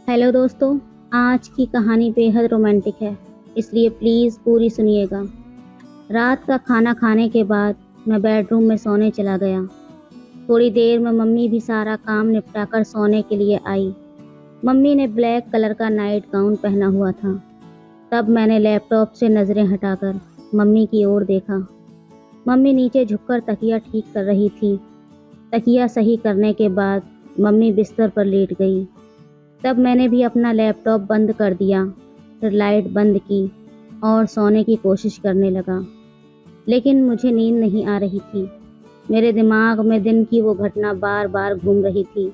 Hello दोस्तों। आज की कहानी बेहद रोमांटिक है, इसलिए प्लीज़ पूरी सुनिएगा। रात का खाना खाने के बाद मैं बेडरूम में सोने चला गया। थोड़ी देर में मम्मी भी सारा काम निपटाकर सोने के लिए आई। मम्मी ने ब्लैक कलर का नाइट गाउन पहना हुआ था। तब मैंने लैपटॉप से नज़रें हटाकर मम्मी की ओर देखा। मम्मी नीचे झुककर तकिया ठीक कर रही थी। तकिया सही करने के बाद मम्मी बिस्तर पर लेट गई। तब मैंने भी अपना लैपटॉप बंद कर दिया, फिर लाइट बंद की और सोने की कोशिश करने लगा। लेकिन मुझे नींद नहीं आ रही थी। मेरे दिमाग में दिन की वो घटना बार बार घूम रही थी।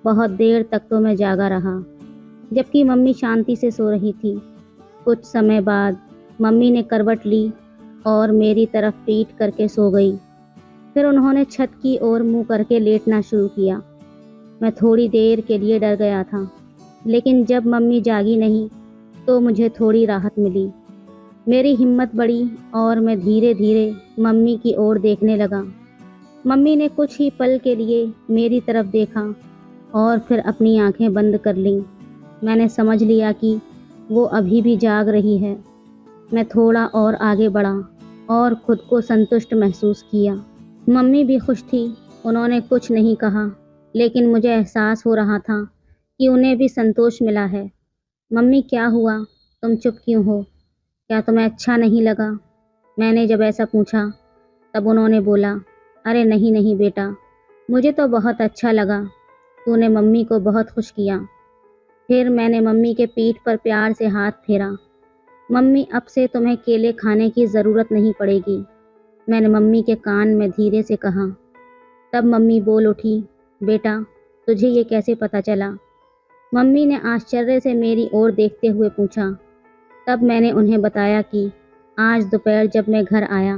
बहुत देर तक तो मैं जागा रहा, जबकि मम्मी शांति से सो रही थी। कुछ समय बाद मम्मी ने करवट ली और मेरी तरफ पीठ करके सो गई। फिर उन्होंने छत की ओर मुंह करके लेटना शुरू किया। मैं थोड़ी देर के लिए डर गया था, लेकिन जब मम्मी जागी नहीं तो मुझे थोड़ी राहत मिली। मेरी हिम्मत बढ़ी और मैं धीरे धीरे मम्मी की ओर देखने लगा। मम्मी ने कुछ ही पल के लिए मेरी तरफ देखा और फिर अपनी आंखें बंद कर लीं। मैंने समझ लिया कि वो अभी भी जाग रही है। मैं थोड़ा और आगे बढ़ा और खुद को संतुष्ट महसूस किया। मम्मी भी खुश थी। उन्होंने कुछ नहीं कहा, लेकिन मुझे एहसास हो रहा था कि उन्हें भी संतोष मिला है। मम्मी, क्या हुआ? तुम चुप क्यों हो? क्या तुम्हें अच्छा नहीं लगा? मैंने जब ऐसा पूछा तब उन्होंने बोला, अरे नहीं नहीं बेटा, मुझे तो बहुत अच्छा लगा। तूने मम्मी को बहुत खुश किया। फिर मैंने मम्मी के पीठ पर प्यार से हाथ फेरा। मम्मी, अब से तुम्हें केले खाने की ज़रूरत नहीं पड़ेगी, मैंने मम्मी के कान में धीरे से कहा। तब मम्मी बोल उठी, बेटा, तुझे ये कैसे पता चला? मम्मी ने आश्चर्य से मेरी ओर देखते हुए पूछा। तब मैंने उन्हें बताया कि आज दोपहर जब मैं घर आया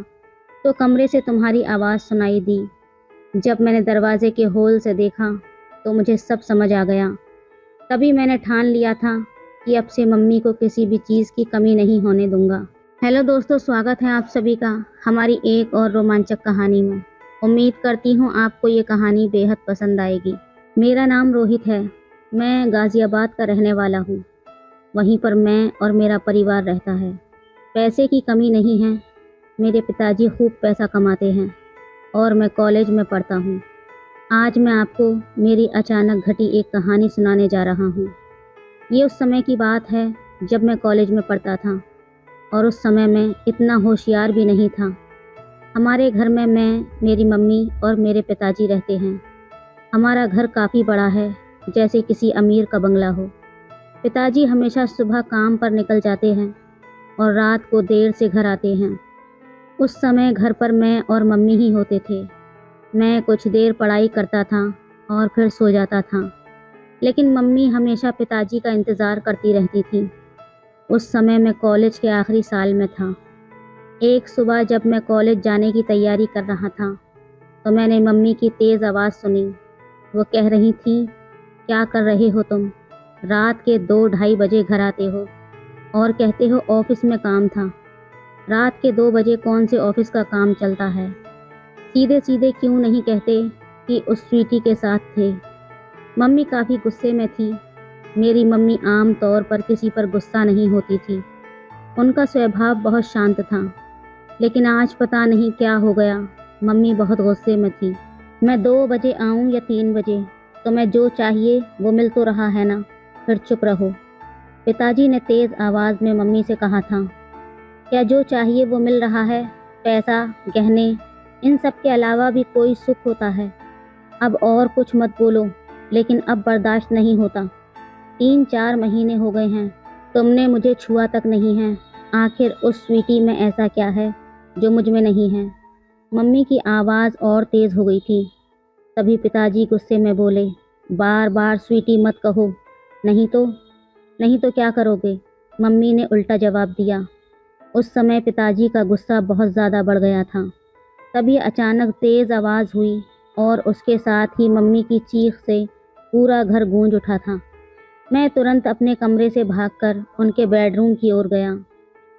तो कमरे से तुम्हारी आवाज़ सुनाई दी। जब मैंने दरवाजे के होल से देखा तो मुझे सब समझ आ गया। तभी मैंने ठान लिया था कि अब से मम्मी को किसी भी चीज़ की कमी नहीं होने दूंगा। हेलो दोस्तों, स्वागत है आप सभी का हमारी एक और रोमांचक कहानी में। उम्मीद करती हूँ आपको ये कहानी बेहद पसंद आएगी। मेरा नाम रोहित है। मैं गाज़ियाबाद का रहने वाला हूँ। वहीं पर मैं और मेरा परिवार रहता है। पैसे की कमी नहीं है। मेरे पिताजी खूब पैसा कमाते हैं और मैं कॉलेज में पढ़ता हूँ। आज मैं आपको मेरी अचानक घटी एक कहानी सुनाने जा रहा हूँ। ये उस समय की बात है जब मैं कॉलेज में पढ़ता था और उस समय मैं इतना होशियार भी नहीं था। हमारे घर में मैं, मेरी मम्मी और मेरे पिताजी रहते हैं। हमारा घर काफ़ी बड़ा है, जैसे किसी अमीर का बंगला हो। पिताजी हमेशा सुबह काम पर निकल जाते हैं और रात को देर से घर आते हैं। उस समय घर पर मैं और मम्मी ही होते थे। मैं कुछ देर पढ़ाई करता था और फिर सो जाता था, लेकिन मम्मी हमेशा पिताजी का इंतज़ार करती रहती थी। उस समय मैं कॉलेज के आखिरी साल में था। एक सुबह जब मैं कॉलेज जाने की तैयारी कर रहा था तो मैंने मम्मी की तेज़ आवाज़ सुनी। वो कह रही थी, क्या कर रहे हो तुम? रात के 2-2:30 बजे घर आते हो और कहते हो ऑफिस में काम था। रात के 2 बजे कौन से ऑफिस का काम चलता है? सीधे सीधे क्यों नहीं कहते कि उस स्वीटी के साथ थे? मम्मी काफ़ी गुस्से में थी। मेरी मम्मी आम तौर पर किसी पर गुस्सा नहीं होती थी। उनका स्वभाव बहुत शांत था, लेकिन आज पता नहीं क्या हो गया, मम्मी बहुत गुस्से में थी। मैं 2 बजे आऊँ या 3 बजे, तुम्हें जो चाहिए वो मिल तो रहा है ना, फिर चुप रहो। पिताजी ने तेज़ आवाज़ में मम्मी से कहा था। क्या जो चाहिए वो मिल रहा है? पैसा, गहने, इन सब के अलावा भी कोई सुख होता है? अब और कुछ मत बोलो, लेकिन अब बर्दाश्त नहीं होता। 3-4 महीने हो गए हैं, तुमने मुझे छुआ तक नहीं है। आखिर उस स्वीटी में ऐसा क्या है जो मुझ में नहीं है? मम्मी की आवाज़ और तेज़ हो गई थी। तभी पिताजी गुस्से में बोले, बार बार स्वीटी मत कहो, नहीं तो क्या करोगे? मम्मी ने उल्टा जवाब दिया। उस समय पिताजी का गुस्सा बहुत ज़्यादा बढ़ गया था। तभी अचानक तेज़ आवाज़ हुई और उसके साथ ही मम्मी की चीख से पूरा घर गूंज उठा था। मैं तुरंत अपने कमरे से भागकर उनके बेडरूम की ओर गया।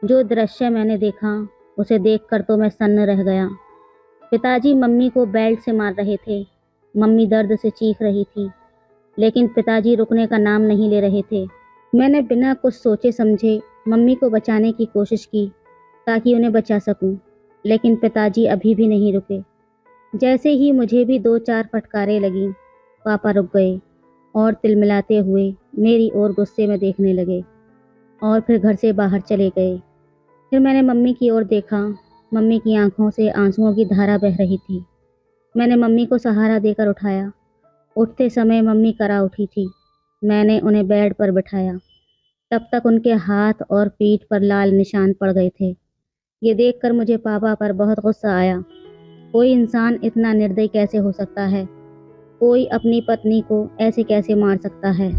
जो दृश्य मैंने देखा उसे देखकर तो मैं सन्न रह गया। पिताजी मम्मी को बेल्ट से मार रहे थे। मम्मी दर्द से चीख रही थी। लेकिन पिताजी रुकने का नाम नहीं ले रहे थे। मैंने बिना कुछ सोचे समझे मम्मी को बचाने की कोशिश की ताकि उन्हें बचा सकूं, लेकिन पिताजी अभी भी नहीं रुके। जैसे ही मुझे भी 2-4 फटकारें लगीं, पापा रुक गए और तिलमिलाते हुए मेरी ओर गुस्से में देखने लगे और फिर घर से बाहर चले गए। फिर मैंने मम्मी की ओर देखा। मम्मी की आंखों से आंसुओं की धारा बह रही थी। मैंने मम्मी को सहारा देकर उठाया। उठते समय मम्मी करा उठी थी। मैंने उन्हें बेड पर बिठाया। तब तक उनके हाथ और पीठ पर लाल निशान पड़ गए थे। ये देखकर मुझे पापा पर बहुत गुस्सा आया। कोई इंसान इतना निर्दयी कैसे हो सकता है? कोई अपनी पत्नी को ऐसे कैसे मार सकता है?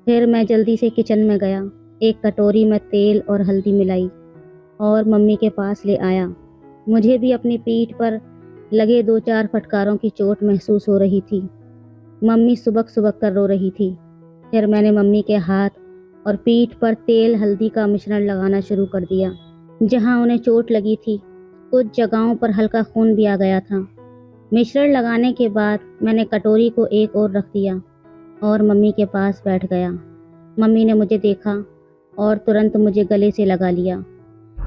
फिर मैं जल्दी से किचन में गया। एक कटोरी में तेल और हल्दी मिलाई और मम्मी के पास ले आया। मुझे भी अपनी पीठ पर लगे 2-4 फटकारों की चोट महसूस हो रही थी। मम्मी सुबक सुबक कर रो रही थी। फिर मैंने मम्मी के हाथ और पीठ पर तेल हल्दी का मिश्रण लगाना शुरू कर दिया। जहां उन्हें चोट लगी थी, कुछ जगहों पर हल्का खून भी आ गया था। मिश्रण लगाने के बाद मैंने कटोरी को एक ओर रख दिया और मम्मी के पास बैठ गया। मम्मी ने मुझे देखा और तुरंत मुझे गले से लगा लिया।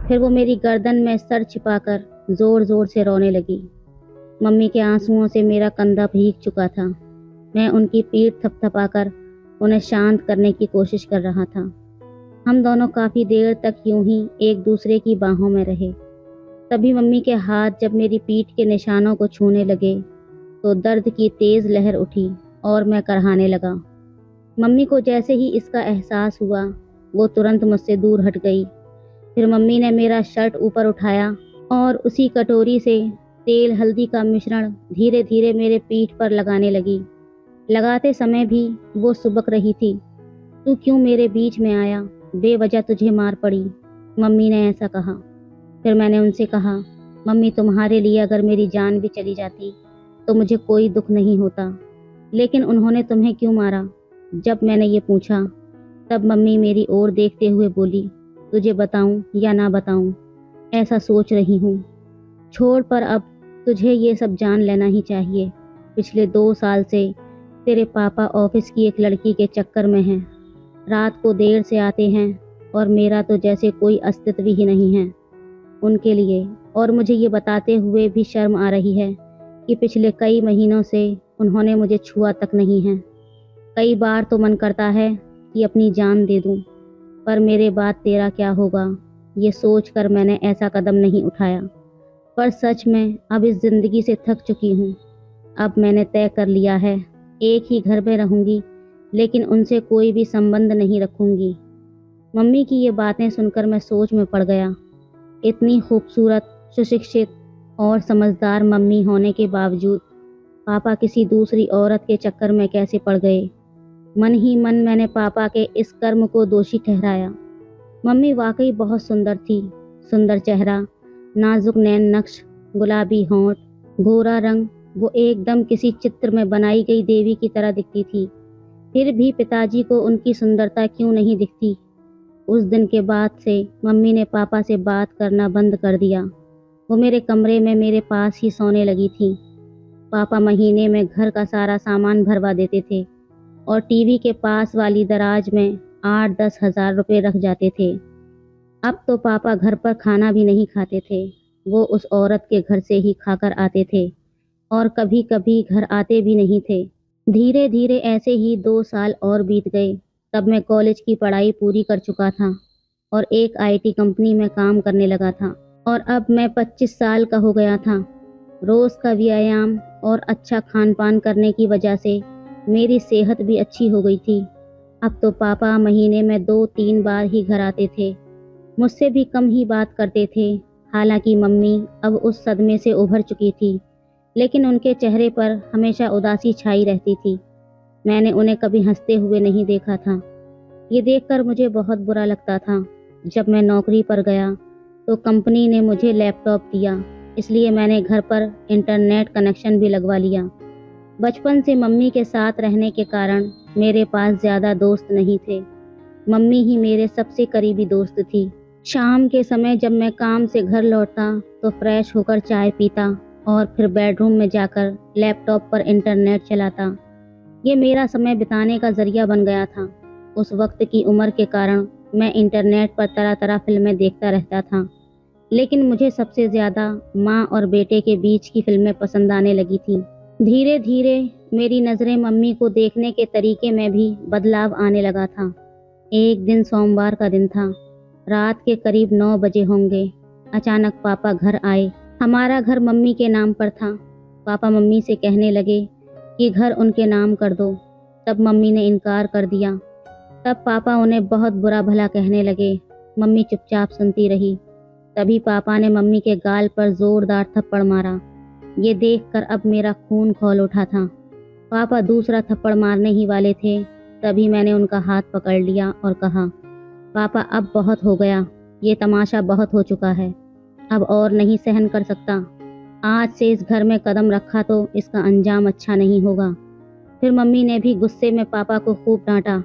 फिर वो मेरी गर्दन में सर छिपाकर जोर जोर से रोने लगी। मम्मी के आंसुओं से मेरा कंधा भीग चुका था। मैं उनकी पीठ थपथपाकर उन्हें शांत करने की कोशिश कर रहा था। हम दोनों काफ़ी देर तक यूं ही एक दूसरे की बाहों में रहे। तभी मम्मी के हाथ जब मेरी पीठ के निशानों को छूने लगे तो दर्द की तेज़ लहर उठी और मैं करहाने लगा। मम्मी को जैसे ही इसका एहसास हुआ, वो तुरंत मुझसे दूर हट गई। फिर मम्मी ने मेरा शर्ट ऊपर उठाया और उसी कटोरी से तेल हल्दी का मिश्रण धीरे धीरे मेरे पीठ पर लगाने लगी। लगाते समय भी वो सुबक रही थी। तू क्यों मेरे बीच में आया? बेवजह तुझे मार पड़ी, मम्मी ने ऐसा कहा। फिर मैंने उनसे कहा, मम्मी तुम्हारे लिए अगर मेरी जान भी चली जाती तो मुझे कोई दुख नहीं होता, लेकिन उन्होंने तुम्हें क्यों मारा? जब मैंने ये पूछा तब मम्मी मेरी ओर देखते हुए बोली, तुझे बताऊं या ना बताऊं, ऐसा सोच रही हूँ। छोड़ पर अब, तुझे ये सब जान लेना ही चाहिए। पिछले 2 साल से तेरे पापा ऑफिस की एक लड़की के चक्कर में हैं। रात को देर से आते हैं और मेरा तो जैसे कोई अस्तित्व ही नहीं है उनके लिए। और मुझे ये बताते हुए भी शर्म आ रही है कि पिछले कई महीनों से उन्होंने मुझे छुआ तक नहीं है। कई बार तो मन करता है कि अपनी जान दे दूं, पर मेरे बाद तेरा क्या होगा, ये सोचकर मैंने ऐसा कदम नहीं उठाया। पर सच में अब इस ज़िंदगी से थक चुकी हूँ। अब मैंने तय कर लिया है, एक ही घर में रहूँगी, लेकिन उनसे कोई भी संबंध नहीं रखूँगी। मम्मी की ये बातें सुनकर मैं सोच में पड़ गया। इतनी खूबसूरत, सुशिक्षित और समझदार मम्मी होने के बावजूद पापा किसी दूसरी औरत के चक्कर में कैसे पड़ गए। मन ही मन मैंने पापा के इस कर्म को दोषी ठहराया। मम्मी वाकई बहुत सुंदर थी। सुंदर चेहरा, नाजुक नैन नक्श, गुलाबी होंठ, गोरा रंग, वो एकदम किसी चित्र में बनाई गई देवी की तरह दिखती थी। फिर भी पिताजी को उनकी सुंदरता क्यों नहीं दिखती? उस दिन के बाद से मम्मी ने पापा से बात करना बंद कर दिया। वो मेरे कमरे में मेरे पास ही सोने लगी थी। पापा महीने में घर का सारा सामान भरवा देते थे और टीवी के पास वाली दराज में 8-10 हज़ार रुपये रख जाते थे। अब तो पापा घर पर खाना भी नहीं खाते थे। वो उस औरत के घर से ही खाकर आते थे और कभी कभी घर आते भी नहीं थे। धीरे धीरे ऐसे ही 2 साल और बीत गए। तब मैं कॉलेज की पढ़ाई पूरी कर चुका था और एक आईटी कंपनी में काम करने लगा था। और अब मैं 25 साल का हो गया था। रोज़ का व्यायाम और अच्छा खान पान करने की वजह से मेरी सेहत भी अच्छी हो गई थी। अब तो पापा महीने में 2-3 बार ही घर आते थे। मुझसे भी कम ही बात करते थे। हालांकि मम्मी अब उस सदमे से उभर चुकी थी, लेकिन उनके चेहरे पर हमेशा उदासी छाई रहती थी। मैंने उन्हें कभी हंसते हुए नहीं देखा था। ये देखकर मुझे बहुत बुरा लगता था। जब मैं नौकरी पर गया तो कंपनी ने मुझे लैपटॉप दिया, इसलिए मैंने घर पर इंटरनेट कनेक्शन भी लगवा लिया। बचपन से मम्मी के साथ रहने के कारण मेरे पास ज़्यादा दोस्त नहीं थे। मम्मी ही मेरे सबसे करीबी दोस्त थी। शाम के समय जब मैं काम से घर लौटता तो फ्रेश होकर चाय पीता और फिर बेडरूम में जाकर लैपटॉप पर इंटरनेट चलाता। ये मेरा समय बिताने का ज़रिया बन गया था। उस वक्त की उम्र के कारण मैं इंटरनेट पर तरह तरह फिल्में देखता रहता था, लेकिन मुझे सबसे ज़्यादा माँ और बेटे के बीच की फिल्में पसंद आने लगी थीं। धीरे धीरे मेरी नज़रें मम्मी को देखने के तरीके में भी बदलाव आने लगा था। एक दिन सोमवार का दिन था। रात के करीब 9 बजे होंगे। अचानक पापा घर आए। हमारा घर मम्मी के नाम पर था। पापा मम्मी से कहने लगे कि घर उनके नाम कर दो। तब मम्मी ने इनकार कर दिया। तब पापा उन्हें बहुत बुरा भला कहने लगे। मम्मी चुपचाप सुनती रही। तभी पापा ने मम्मी के गाल पर जोरदार थप्पड़ मारा। ये देखकर अब मेरा खून खौल उठा था। पापा दूसरा थप्पड़ मारने ही वाले थे, तभी मैंने उनका हाथ पकड़ लिया और कहा, पापा अब बहुत हो गया, ये तमाशा बहुत हो चुका है, अब और नहीं सहन कर सकता। आज से इस घर में कदम रखा तो इसका अंजाम अच्छा नहीं होगा। फिर मम्मी ने भी गुस्से में पापा को खूब डांटा।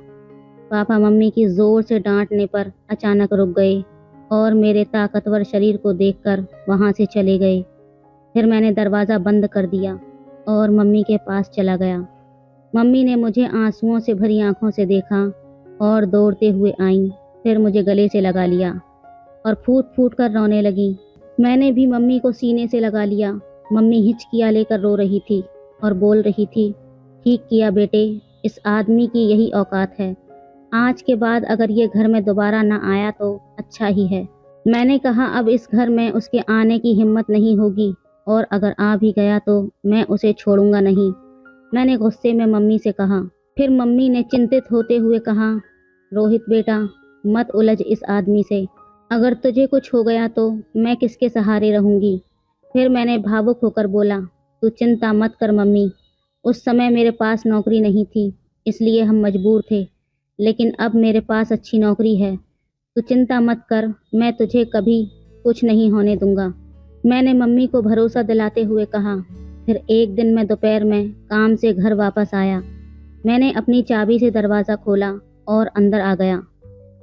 पापा मम्मी की जोर से डांटने पर अचानक रुक गए और मेरे ताकतवर शरीर को देखकर वहां से चले गए। फिर मैंने दरवाज़ा बंद कर दिया और मम्मी के पास चला गया। मम्मी ने मुझे आंसुओं से भरी आंखों से देखा और दौड़ते हुए आईं। फिर मुझे गले से लगा लिया और फूट फूट कर रोने लगी। मैंने भी मम्मी को सीने से लगा लिया। मम्मी हिचकियाँ लेकर रो रही थी और बोल रही थी, ठीक किया बेटे, इस आदमी की यही औकात है। आज के बाद अगर ये घर में दोबारा ना आया तो अच्छा ही है। मैंने कहा अब इस घर में उसके आने की हिम्मत नहीं होगी और अगर आ भी गया तो मैं उसे छोड़ूंगा नहीं। मैंने गुस्से में मम्मी से कहा। फिर मम्मी ने चिंतित होते हुए कहा, रोहित बेटा, मत उलझ इस आदमी से। अगर तुझे कुछ हो गया तो मैं किसके सहारे रहूंगी। फिर मैंने भावुक होकर बोला, तू चिंता मत कर मम्मी, उस समय मेरे पास नौकरी नहीं थी, इसलिए हम मजबूर थे, लेकिन अब मेरे पास अच्छी नौकरी है। तू चिंता मत कर, मैं तुझे कभी कुछ नहीं होने दूंगा। मैंने मम्मी को भरोसा दिलाते हुए कहा। फिर एक दिन मैं दोपहर में काम से घर वापस आया। मैंने अपनी चाबी से दरवाज़ा खोला और अंदर आ गया।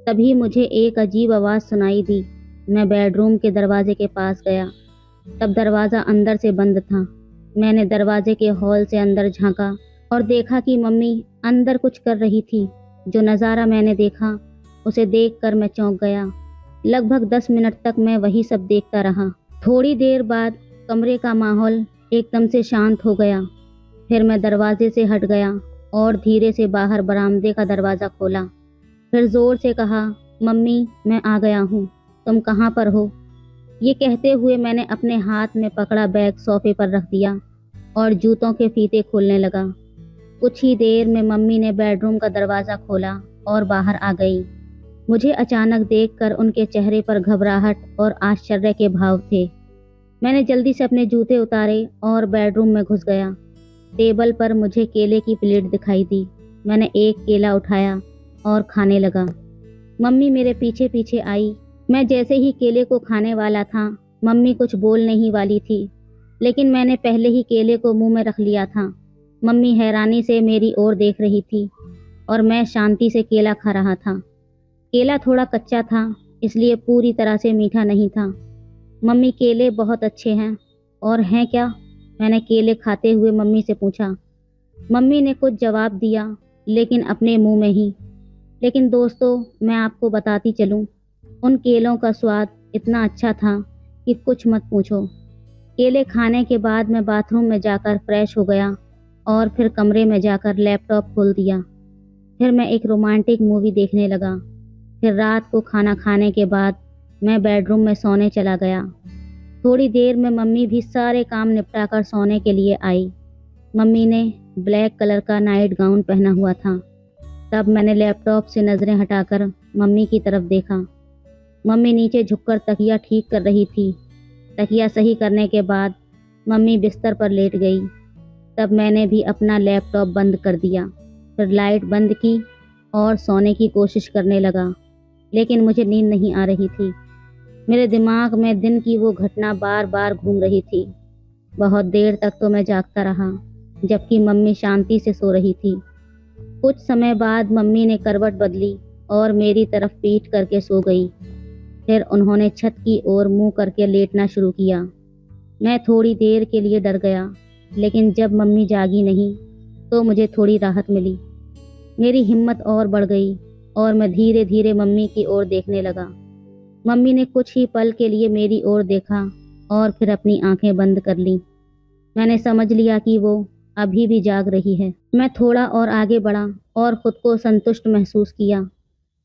तभी मुझे एक अजीब आवाज़ सुनाई दी। मैं बेडरूम के दरवाजे के पास गया। तब दरवाज़ा अंदर से बंद था। मैंने दरवाजे के हॉल से अंदर झांका और देखा कि मम्मी अंदर कुछ कर रही थी। जो नज़ारा मैंने देखा उसे देखकर मैं चौंक गया। लगभग 10 मिनट तक मैं वही सब देखता रहा। थोड़ी देर बाद कमरे का माहौल एकदम से शांत हो गया। फिर मैं दरवाजे से हट गया और धीरे से बाहर बरामदे का दरवाज़ा खोला। फिर ज़ोर से कहा, मम्मी मैं आ गया हूँ, तुम कहाँ पर हो। ये कहते हुए मैंने अपने हाथ में पकड़ा बैग सोफे पर रख दिया और जूतों के फीते खोलने लगा। कुछ ही देर में मम्मी ने बेडरूम का दरवाज़ा खोला और बाहर आ गई। मुझे अचानक देखकर उनके चेहरे पर घबराहट और आश्चर्य के भाव थे। मैंने जल्दी से अपने जूते उतारे और बेडरूम में घुस गया। टेबल पर मुझे केले की प्लेट दिखाई दी। मैंने एक केला उठाया और खाने लगा। मम्मी मेरे पीछे पीछे आई। मैं जैसे ही केले को खाने वाला था, मम्मी कुछ बोलने ही वाली थी, लेकिन मैंने पहले ही केले को मुंह में रख लिया था। मम्मी हैरानी से मेरी ओर देख रही थी और मैं शांति से केला खा रहा था। केला थोड़ा कच्चा था, इसलिए पूरी तरह से मीठा नहीं था। मम्मी केले बहुत अच्छे हैं। और हैं क्या? मैंने केले खाते हुए मम्मी से पूछा। मम्मी ने कुछ जवाब दिया, लेकिन अपने मुंह में ही। लेकिन दोस्तों, मैं आपको बताती चलूं, उन केलों का स्वाद इतना अच्छा था कि कुछ मत पूछो। केले खाने के बाद मैं बाथरूम में जाकर फ्रेश हो गया और फिर कमरे में जाकर लैपटॉप खोल दिया। फिर मैं एक रोमांटिक मूवी देखने लगा। फिर रात को खाना खाने के बाद मैं बेडरूम में सोने चला गया। थोड़ी देर में मम्मी भी सारे काम निपटाकर सोने के लिए आई। मम्मी ने ब्लैक कलर का नाइट गाउन पहना हुआ था। तब मैंने लैपटॉप से नज़रें हटाकर मम्मी की तरफ देखा। मम्मी नीचे झुककर तकिया ठीक कर रही थी। तकिया सही करने के बाद मम्मी बिस्तर पर लेट गई। तब मैंने भी अपना लैपटॉप बंद कर दिया। फिर लाइट बंद की और सोने की कोशिश करने लगा, लेकिन मुझे नींद नहीं आ रही थी। मेरे दिमाग में दिन की वो घटना बार बार घूम रही थी। बहुत देर तक तो मैं जागता रहा, जबकि मम्मी शांति से सो रही थी। कुछ समय बाद मम्मी ने करवट बदली और मेरी तरफ पीठ करके सो गई। फिर उन्होंने छत की ओर मुंह करके लेटना शुरू किया। मैं थोड़ी देर के लिए डर गया, लेकिन जब मम्मी जागी नहीं तो मुझे थोड़ी राहत मिली। मेरी हिम्मत और बढ़ गई और मैं धीरे धीरे मम्मी की ओर देखने लगा। मम्मी ने कुछ ही पल के लिए मेरी ओर देखा और फिर अपनी आंखें बंद कर लीं। मैंने समझ लिया कि वो अभी भी जाग रही है। मैं थोड़ा और आगे बढ़ा और खुद को संतुष्ट महसूस किया।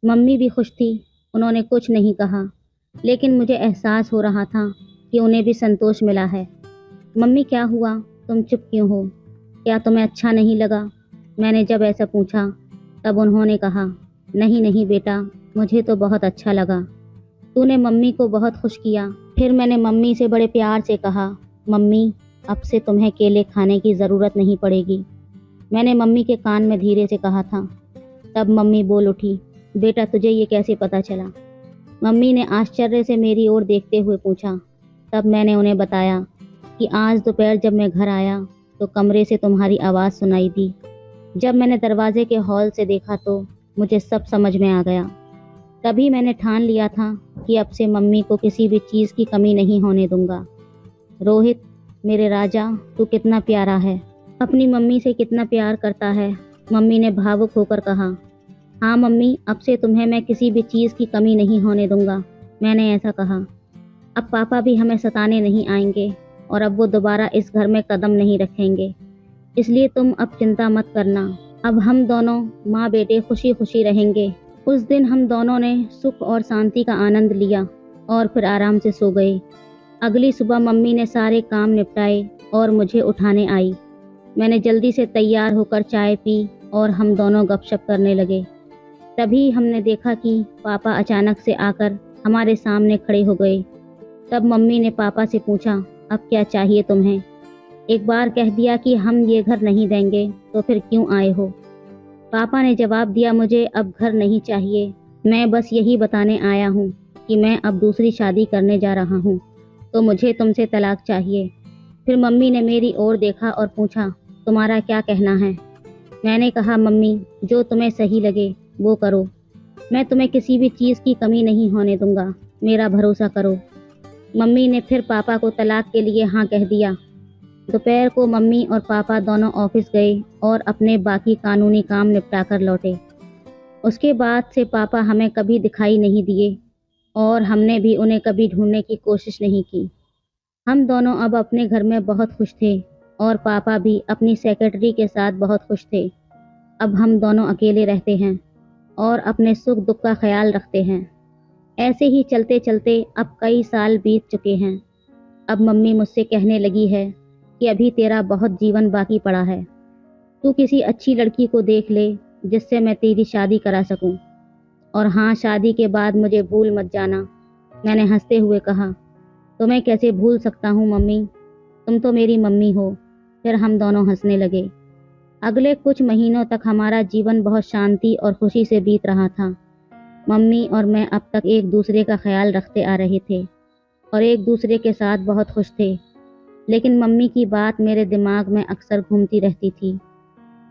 मम्मी भी खुश थी, उन्होंने कुछ नहीं कहा, लेकिन मुझे एहसास हो रहा था कि उन्हें भी संतोष मिला है। मम्मी क्या हुआ, तुम चुप क्यों हो? क्या तुम्हें अच्छा नहीं लगा? मैंने जब ऐसा पूछा तब उन्होंने कहा, नहीं नहीं बेटा, मुझे तो बहुत अच्छा लगा। तूने मम्मी को बहुत खुश किया। फिर मैंने मम्मी से बड़े प्यार से कहा, मम्मी अब से तुम्हें केले खाने की ज़रूरत नहीं पड़ेगी। मैंने मम्मी के कान में धीरे से कहा था। तब मम्मी बोल उठी, बेटा तुझे ये कैसे पता चला? मम्मी ने आश्चर्य से मेरी ओर देखते हुए पूछा। तब मैंने उन्हें बताया कि आज दोपहर जब मैं घर आया तो कमरे से तुम्हारी आवाज़ सुनाई दी। जब मैंने दरवाजे के हॉल से देखा तो मुझे सब समझ में आ गया। तभी मैंने ठान लिया था कि अब से मम्मी को किसी भी चीज़ की कमी नहीं होने दूंगा। रोहित मेरे राजा, तू कितना प्यारा है, अपनी मम्मी से कितना प्यार करता है। मम्मी ने भावुक होकर कहा। हाँ मम्मी, अब से तुम्हें मैं किसी भी चीज़ की कमी नहीं होने दूंगा। मैंने ऐसा कहा। अब पापा भी हमें सताने नहीं आएंगे और अब वो दोबारा इस घर में कदम नहीं रखेंगे, इसलिए तुम अब चिंता मत करना। अब हम दोनों माँ बेटे खुशी खुशी रहेंगे। उस दिन हम दोनों ने सुख और शांति का आनंद लिया और फिर आराम से सो गए। अगली सुबह मम्मी ने सारे काम निपटाए और मुझे उठाने आई। मैंने जल्दी से तैयार होकर चाय पी और हम दोनों गपशप करने लगे। तभी हमने देखा कि पापा अचानक से आकर हमारे सामने खड़े हो गए। तब मम्मी ने पापा से पूछा, अब क्या चाहिए तुम्हें? एक बार कह दिया कि हम ये घर नहीं देंगे तो फिर क्यों आए हो? पापा ने जवाब दिया, मुझे अब घर नहीं चाहिए, मैं बस यही बताने आया हूँ कि मैं अब दूसरी शादी करने जा रहा हूँ, तो मुझे तुमसे तलाक चाहिए। फिर मम्मी ने मेरी ओर देखा और पूछा, तुम्हारा क्या कहना है? मैंने कहा, मम्मी जो तुम्हें सही लगे वो करो, मैं तुम्हें किसी भी चीज़ की कमी नहीं होने दूंगा, मेरा भरोसा करो। मम्मी ने फिर पापा को तलाक के लिए हाँ कह दिया। दोपहर को मम्मी और पापा दोनों ऑफिस गए और अपने बाकी कानूनी काम निपटा कर लौटे। उसके बाद से पापा हमें कभी दिखाई नहीं दिए और हमने भी उन्हें कभी ढूंढने की कोशिश नहीं की। हम दोनों अब अपने घर में बहुत खुश थे और पापा भी अपनी सेक्रेटरी के साथ बहुत खुश थे। अब हम दोनों अकेले रहते हैं और अपने सुख दुख का ख्याल रखते हैं। ऐसे ही चलते चलते अब कई साल बीत चुके हैं। अब मम्मी मुझसे कहने लगी है कि अभी तेरा बहुत जीवन बाकी पड़ा है, तू किसी अच्छी लड़की को देख ले जिससे मैं तेरी शादी करा सकूं। और हाँ, शादी के बाद मुझे भूल मत जाना। मैंने हंसते हुए कहा, तो मैं कैसे भूल सकता हूँ मम्मी, तुम तो मेरी मम्मी हो। फिर हम दोनों हंसने लगे। अगले कुछ महीनों तक हमारा जीवन बहुत शांति और खुशी से बीत रहा था। मम्मी और मैं अब तक एक दूसरे का ख्याल रखते आ रहे थे और एक दूसरे के साथ बहुत खुश थे। लेकिन मम्मी की बात मेरे दिमाग में अक्सर घूमती रहती थी।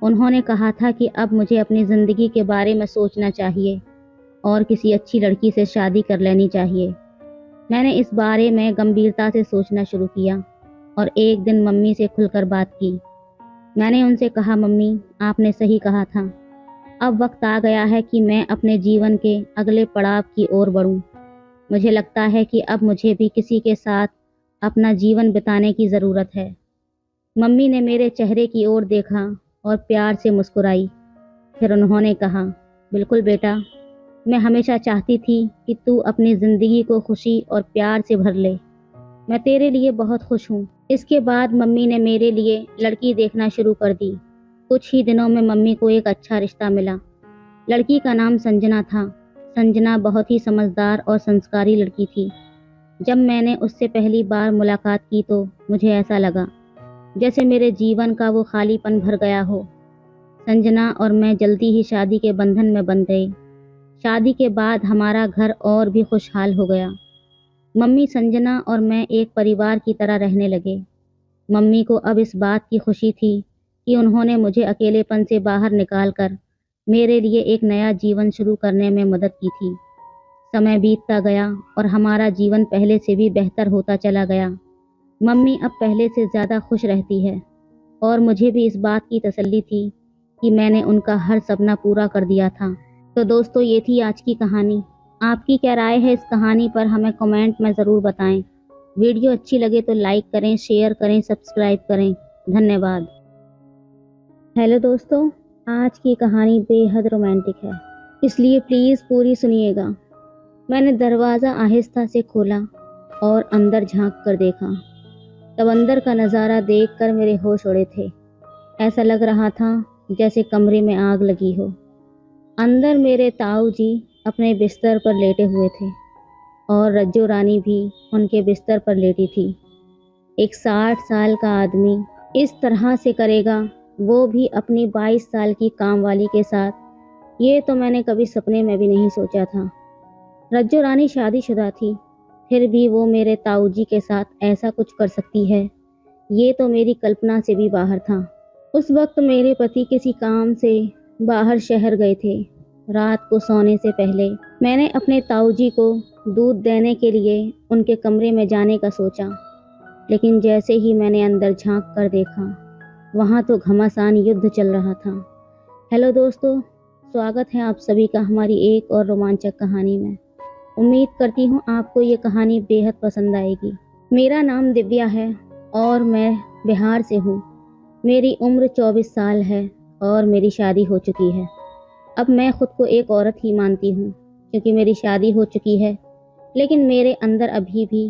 उन्होंने कहा था कि अब मुझे अपनी ज़िंदगी के बारे में सोचना चाहिए और किसी अच्छी लड़की से शादी कर लेनी चाहिए। मैंने इस बारे में गंभीरता से सोचना शुरू किया और एक दिन मम्मी से खुलकर बात की। मैंने उनसे कहा, मम्मी आपने सही कहा था, अब वक्त आ गया है कि मैं अपने जीवन के अगले पड़ाव की ओर बढ़ूं। मुझे लगता है कि अब मुझे भी किसी के साथ अपना जीवन बिताने की ज़रूरत है। मम्मी ने मेरे चेहरे की ओर देखा और प्यार से मुस्कुराई। फिर उन्होंने कहा, बिल्कुल बेटा, मैं हमेशा चाहती थी कि तू अपनी ज़िंदगी को खुशी और प्यार से भर ले। मैं तेरे लिए बहुत खुश हूँ। इसके बाद मम्मी ने मेरे लिए लड़की देखना शुरू कर दी। कुछ ही दिनों में मम्मी को एक अच्छा रिश्ता मिला। लड़की का नाम संजना था। संजना बहुत ही समझदार और संस्कारी लड़की थी। जब मैंने उससे पहली बार मुलाकात की तो मुझे ऐसा लगा जैसे मेरे जीवन का वो खालीपन भर गया हो। संजना और मैं जल्दी ही शादी के बंधन में बंध गए। शादी के बाद हमारा घर और भी खुशहाल हो गया। मम्मी, संजना और मैं एक परिवार की तरह रहने लगे। मम्मी को अब इस बात की खुशी थी कि उन्होंने मुझे अकेलेपन से बाहर निकालकर मेरे लिए एक नया जीवन शुरू करने में मदद की थी। समय बीतता गया और हमारा जीवन पहले से भी बेहतर होता चला गया। मम्मी अब पहले से ज़्यादा खुश रहती है। और मुझे भी इस बात की तसल्ली थी कि मैंने उनका हर सपना पूरा कर दिया था। तो दोस्तों, ये थी आज की कहानी। आपकी क्या राय है इस कहानी पर हमें कमेंट में ज़रूर बताएं। वीडियो अच्छी लगे तो लाइक करें, शेयर करें, सब्सक्राइब करें। धन्यवाद। हेलो दोस्तों, आज की कहानी बेहद रोमांटिक है, इसलिए प्लीज़ पूरी सुनिएगा। मैंने दरवाज़ा आहिस्ता से खोला और अंदर झांक कर देखा। तब अंदर का नज़ारा देखकर मेरे होश उड़े थे। ऐसा लग रहा था जैसे कमरे में आग लगी हो। अंदर मेरे ताऊ जी अपने बिस्तर पर लेटे हुए थे और रज्जो रानी भी उनके बिस्तर पर लेटी थी। एक 60 साल का आदमी इस तरह से करेगा, वो भी अपनी 22 साल की कामवाली के साथ, ये तो मैंने कभी सपने में भी नहीं सोचा था। रज्जो रानी शादीशुदा थी, फिर भी वो मेरे ताऊ जी के साथ ऐसा कुछ कर सकती है, ये तो मेरी कल्पना से भी बाहर था। उस वक्त मेरे पति किसी काम से बाहर शहर गए थे। रात को सोने से पहले मैंने अपने ताऊ जी को दूध देने के लिए उनके कमरे में जाने का सोचा, लेकिन जैसे ही मैंने अंदर झांक कर देखा, वहाँ तो घमासान युद्ध चल रहा था। हेलो दोस्तों, स्वागत है आप सभी का हमारी एक और रोमांचक कहानी में। उम्मीद करती हूँ आपको ये कहानी बेहद पसंद आएगी। मेरा नाम दिव्या है और मैं बिहार से हूँ। मेरी उम्र 24 साल है और मेरी शादी हो चुकी है। अब मैं खुद को एक औरत ही मानती हूँ क्योंकि मेरी शादी हो चुकी है, लेकिन मेरे अंदर अभी भी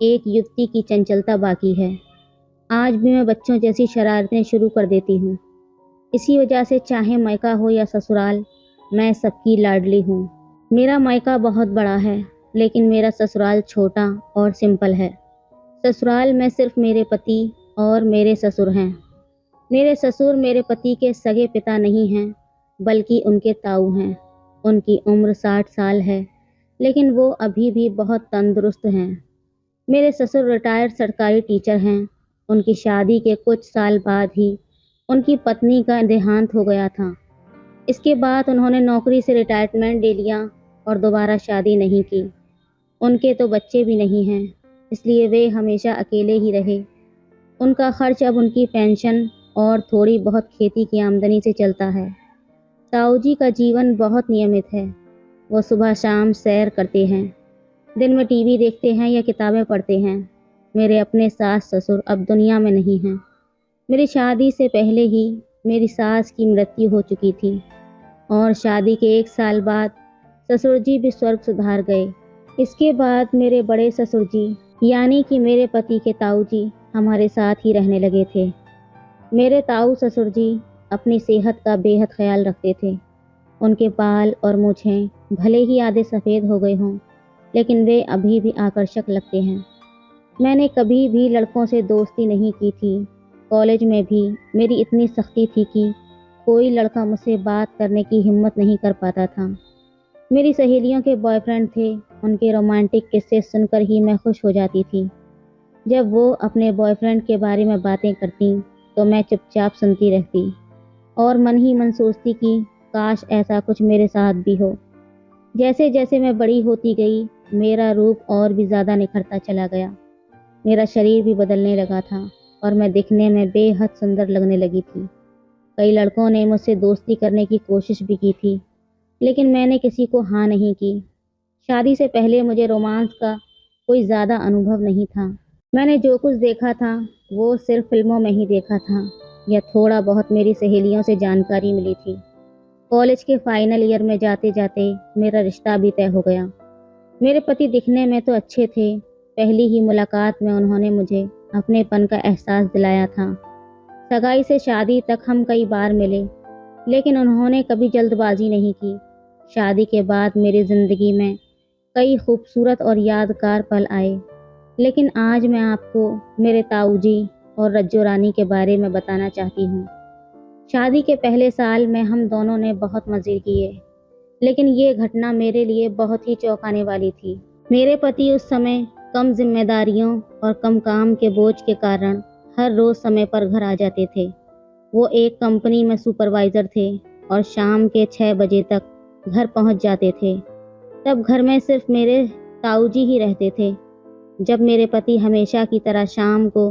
एक युवती की चंचलता बाकी है। आज भी मैं बच्चों जैसी शरारतें शुरू कर देती हूँ। इसी वजह से चाहे मायका हो या ससुराल, मैं सबकी लाडली हूँ। मेरा मायका बहुत बड़ा है, लेकिन मेरा ससुराल छोटा और सिंपल है। ससुराल में सिर्फ मेरे पति और मेरे ससुर हैं। मेरे ससुर मेरे पति के सगे पिता नहीं हैं, बल्कि उनके ताऊ हैं। उनकी उम्र 60 साल है, लेकिन वो अभी भी बहुत तंदुरुस्त हैं। मेरे ससुर रिटायर्ड सरकारी टीचर हैं। उनकी शादी के कुछ साल बाद ही उनकी पत्नी का देहांत हो गया था। इसके बाद उन्होंने नौकरी से रिटायरमेंट ले लिया और दोबारा शादी नहीं की। उनके तो बच्चे भी नहीं हैं, इसलिए वे हमेशा अकेले ही रहे। उनका खर्च अब उनकी पेंशन और थोड़ी बहुत खेती की आमदनी से चलता है। ताऊ जी का जीवन बहुत नियमित है। वो सुबह शाम सैर करते हैं, दिन में टीवी देखते हैं या किताबें पढ़ते हैं। मेरे अपने सास ससुर अब दुनिया में नहीं हैं। मेरी शादी से पहले ही मेरी सास की मृत्यु हो चुकी थी और शादी के 1 साल बाद ससुर जी भी स्वर्ग सुधार गए। इसके बाद मेरे बड़े ससुर जी यानी कि मेरे पति के ताऊ जी हमारे साथ ही रहने लगे थे। मेरे ताऊ ससुर जी अपनी सेहत का बेहद ख्याल रखते थे। उनके बाल और मूछें भले ही आधे सफ़ेद हो गए हों, लेकिन वे अभी भी आकर्षक लगते हैं। मैंने कभी भी लड़कों से दोस्ती नहीं की थी। कॉलेज में भी मेरी इतनी सख्ती थी कि कोई लड़का मुझसे बात करने की हिम्मत नहीं कर पाता था। मेरी सहेलियों के बॉयफ्रेंड थे, उनके रोमांटिक किस्से सुनकर ही मैं खुश हो जाती थी। जब वो अपने बॉयफ्रेंड के बारे में बातें करती तो मैं चुपचाप सुनती रहती और मन ही मन सोचती कि काश ऐसा कुछ मेरे साथ भी हो। जैसे जैसे मैं बड़ी होती गई, मेरा रूप और भी ज़्यादा निखरता चला गया। मेरा शरीर भी बदलने लगा था और मैं दिखने में बेहद सुंदर लगने लगी थी। कई लड़कों ने मुझसे दोस्ती करने की कोशिश भी की थी, लेकिन मैंने किसी को हाँ नहीं की। शादी से पहले मुझे रोमांस का कोई ज़्यादा अनुभव नहीं था। मैंने जो कुछ देखा था वो सिर्फ फिल्मों में ही देखा था या थोड़ा बहुत मेरी सहेलियों से जानकारी मिली थी। कॉलेज के फाइनल ईयर में जाते जाते मेरा रिश्ता भी तय हो गया। मेरे पति दिखने में तो अच्छे थे। पहली ही मुलाकात में उन्होंने मुझे अपनेपन का एहसास दिलाया था। सगाई से शादी तक हम कई बार मिले, लेकिन उन्होंने कभी जल्दबाजी नहीं की। शादी के बाद मेरी ज़िंदगी में कई खूबसूरत और यादगार पल आए, लेकिन आज मैं आपको मेरे ताऊ जी और रज्जो रानी के बारे में बताना चाहती हूँ। शादी के पहले साल में हम दोनों ने बहुत मज़े किए, लेकिन ये घटना मेरे लिए बहुत ही चौंकाने वाली थी। मेरे पति उस समय कम जिम्मेदारियों और कम काम के बोझ के कारण हर रोज़ समय पर घर आ जाते थे। वो एक कंपनी में सुपरवाइज़र थे और शाम के 6 बजे तक घर पहुंच जाते थे। तब घर में सिर्फ मेरे ताऊ जी ही रहते थे। जब मेरे पति हमेशा की तरह शाम को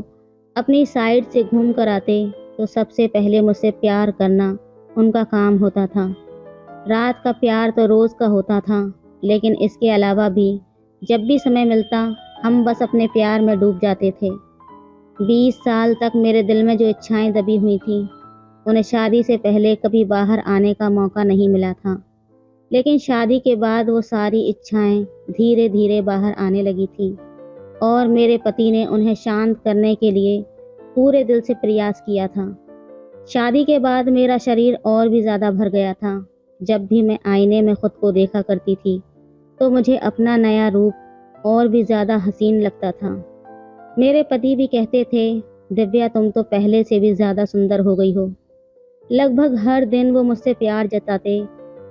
अपनी साइड से घूम कर आते तो सबसे पहले मुझसे प्यार करना उनका काम होता था। रात का प्यार तो रोज़ का होता था, लेकिन इसके अलावा भी जब भी समय मिलता हम बस अपने प्यार में डूब जाते थे। 20 साल तक मेरे दिल में जो इच्छाएं दबी हुई थीं, उन्हें शादी से पहले कभी बाहर आने का मौका नहीं मिला था। लेकिन शादी के बाद वो सारी इच्छाएं धीरे धीरे बाहर आने लगी थीं और मेरे पति ने उन्हें शांत करने के लिए पूरे दिल से प्रयास किया था। शादी के बाद मेरा शरीर और भी ज़्यादा भर गया था। जब भी मैं आईने में खुद को देखा करती थी तो मुझे अपना नया रूप और भी ज़्यादा हसीन लगता था। मेरे पति भी कहते थे, दिव्या तुम तो पहले से भी ज़्यादा सुंदर हो गई हो। लगभग हर दिन वो मुझसे प्यार जताते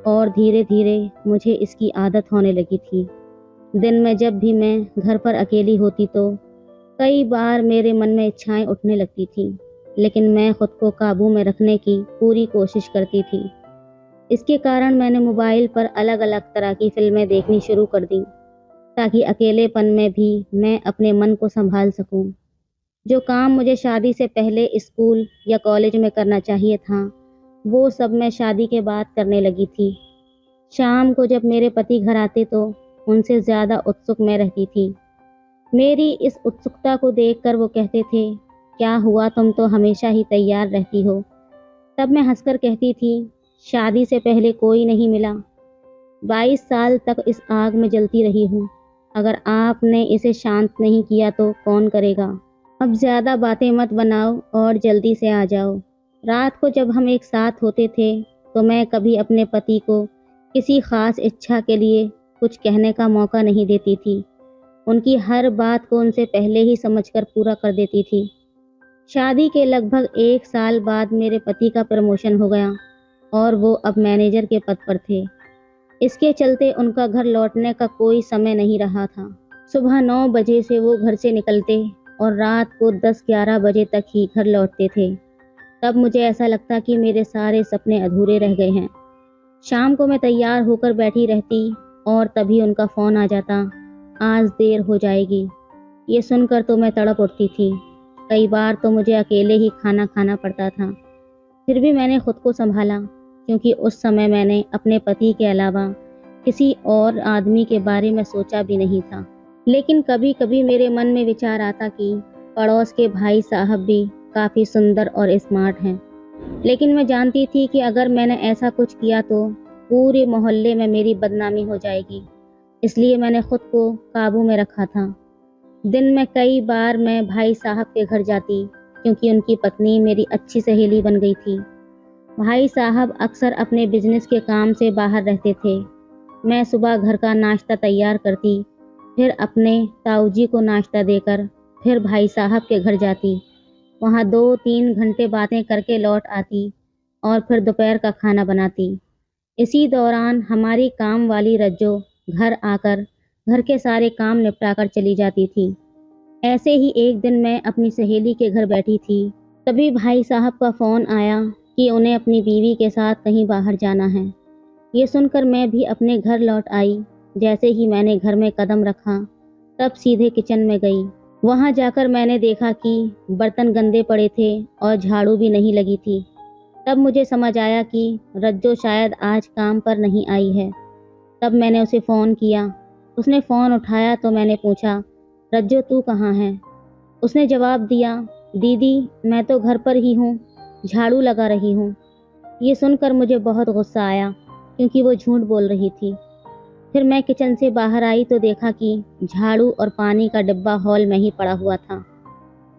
और धीरे धीरे मुझे इसकी आदत होने लगी थी। दिन में जब भी मैं घर पर अकेली होती तो कई बार मेरे मन में इच्छाएं उठने लगती थीं, लेकिन मैं खुद को काबू में रखने की पूरी कोशिश करती थी। इसके कारण मैंने मोबाइल पर अलग अलग तरह की फिल्में देखनी शुरू कर दी, ताकि अकेलेपन में भी मैं अपने मन को संभाल सकूं। जो काम मुझे शादी से पहले स्कूल या कॉलेज में करना चाहिए था, वो सब मैं शादी के बाद करने लगी थी। शाम को जब मेरे पति घर आते तो उनसे ज़्यादा उत्सुक मैं रहती थी। मेरी इस उत्सुकता को देखकर वो कहते थे, क्या हुआ, तुम तो हमेशा ही तैयार रहती हो। तब मैं हंसकर कहती थी, शादी से पहले कोई नहीं मिला। 22 साल तक इस आग में जलती रही हूँ। अगर आपने इसे शांत नहीं किया तो कौन करेगा। अब ज़्यादा बातें मत बनाओ और जल्दी से आ जाओ। रात को जब हम एक साथ होते थे तो मैं कभी अपने पति को किसी ख़ास इच्छा के लिए कुछ कहने का मौका नहीं देती थी। उनकी हर बात को उनसे पहले ही समझकर पूरा कर देती थी। शादी के लगभग 1 साल बाद मेरे पति का प्रमोशन हो गया और वो अब मैनेजर के पद पर थे। इसके चलते उनका घर लौटने का कोई समय नहीं रहा था। सुबह 9 बजे से वो घर से निकलते और रात को 10-11 बजे तक ही घर लौटते थे। तब मुझे ऐसा लगता कि मेरे सारे सपने अधूरे रह गए हैं। शाम को मैं तैयार होकर बैठी रहती और तभी उनका फ़ोन आ जाता, आज देर हो जाएगी। ये सुनकर तो मैं तड़प उठती थी। कई बार तो मुझे अकेले ही खाना खाना पड़ता था। फिर भी मैंने खुद को संभाला, क्योंकि उस समय मैंने अपने पति के अलावा किसी और आदमी के बारे में सोचा भी नहीं था। लेकिन कभी कभी मेरे मन में विचार आता कि पड़ोस के भाई साहब भी काफ़ी सुंदर और स्मार्ट हैं। लेकिन मैं जानती थी कि अगर मैंने ऐसा कुछ किया तो पूरे मोहल्ले में मेरी बदनामी हो जाएगी। इसलिए मैंने खुद को काबू में रखा था। दिन में कई बार मैं भाई साहब के घर जाती, क्योंकि उनकी पत्नी मेरी अच्छी सहेली बन गई थी। भाई साहब अक्सर अपने बिजनेस के काम से बाहर रहते थे। मैं सुबह घर का नाश्ता तैयार करती, फिर अपने ताऊजी को नाश्ता देकर फिर भाई साहब के घर जाती। वहाँ 2-3 घंटे बातें करके लौट आती और फिर दोपहर का खाना बनाती। इसी दौरान हमारी काम वाली रज्जो घर आकर घर के सारे काम निपटा कर चली जाती थी। ऐसे ही एक दिन मैं अपनी सहेली के घर बैठी थी, तभी भाई साहब का फ़ोन आया कि उन्हें अपनी बीवी के साथ कहीं बाहर जाना है। ये सुनकर मैं भी अपने घर लौट आई। जैसे ही मैंने घर में कदम रखा, तब सीधे किचन में गई। वहाँ जाकर मैंने देखा कि बर्तन गंदे पड़े थे और झाड़ू भी नहीं लगी थी। तब मुझे समझ आया कि रज्जो शायद आज काम पर नहीं आई है। तब मैंने उसे फ़ोन किया। उसने फ़ोन उठाया तो मैंने पूछा, रज्जो तू कहाँ है? उसने जवाब दिया, दीदी मैं तो घर पर ही हूँ, झाड़ू लगा रही हूँ। ये सुनकर मुझे बहुत गुस्सा आया, क्योंकि वो झूठ बोल रही थी। फिर मैं किचन से बाहर आई तो देखा कि झाड़ू और पानी का डिब्बा हॉल में ही पड़ा हुआ था।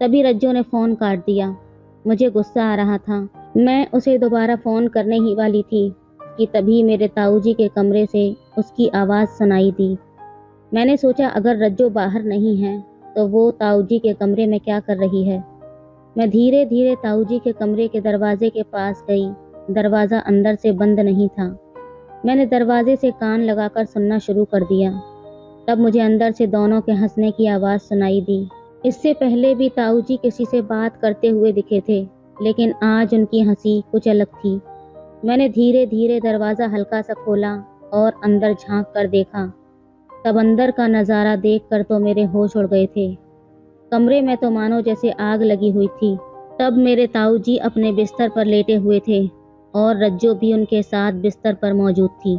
तभी रज्जो ने फ़ोन काट दिया। मुझे गुस्सा आ रहा था। मैं उसे दोबारा फ़ोन करने ही वाली थी कि तभी मेरे ताऊजी के कमरे से उसकी आवाज़ सुनाई दी। मैंने सोचा अगर रज्जो बाहर नहीं है तो वो ताऊजी के कमरे में क्या कर रही है। मैं धीरे धीरे ताऊजी के कमरे के दरवाजे के पास गई। दरवाज़ा अंदर से बंद नहीं था। मैंने दरवाजे से कान लगाकर सुनना शुरू कर दिया। तब मुझे अंदर से दोनों के हंसने की आवाज़ सुनाई दी। इससे पहले भी ताऊजी किसी से बात करते हुए दिखे थे, लेकिन आज उनकी हंसी कुछ अलग थी। मैंने धीरे धीरे दरवाज़ा हल्का सा खोला और अंदर झांक कर देखा। तब अंदर का नज़ारा देखकर तो मेरे होश उड़ गए थे। कमरे में तो मानो जैसे आग लगी हुई थी। तब मेरे ताऊ जी अपने बिस्तर पर लेटे हुए थे और रज्जो भी उनके साथ बिस्तर पर मौजूद थी।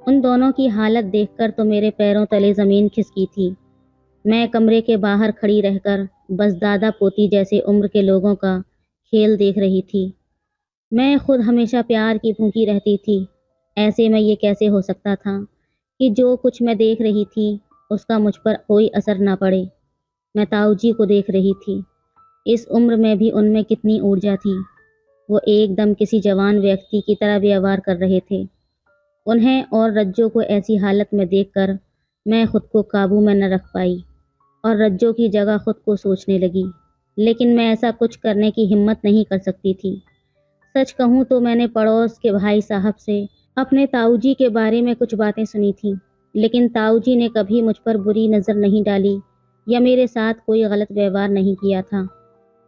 उन दोनों की हालत देखकर तो मेरे पैरों तले ज़मीन खिसकी थी। मैं कमरे के बाहर खड़ी रहकर बस दादा पोती जैसे उम्र के लोगों का खेल देख रही थी। मैं खुद हमेशा प्यार की भूखी रहती थी। ऐसे में ये कैसे हो सकता था कि जो कुछ मैं देख रही थी उसका मुझ पर कोई असर ना पड़े। मैं ताऊ जी को देख रही थी। इस उम्र में भी उनमें कितनी ऊर्जा थी। वो एकदम किसी जवान व्यक्ति की तरह व्यवहार कर रहे थे। उन्हें और रज्जो को ऐसी हालत में देखकर मैं खुद को काबू में न रख पाई और रज्जो की जगह खुद को सोचने लगी। लेकिन मैं ऐसा कुछ करने की हिम्मत नहीं कर सकती थी। सच कहूँ तो मैंने पड़ोस के भाई साहब से अपने ताऊ जी के बारे में कुछ बातें सुनी थी, लेकिन ताऊ जी ने कभी मुझ पर बुरी नज़र नहीं डाली या मेरे साथ कोई गलत व्यवहार नहीं किया था।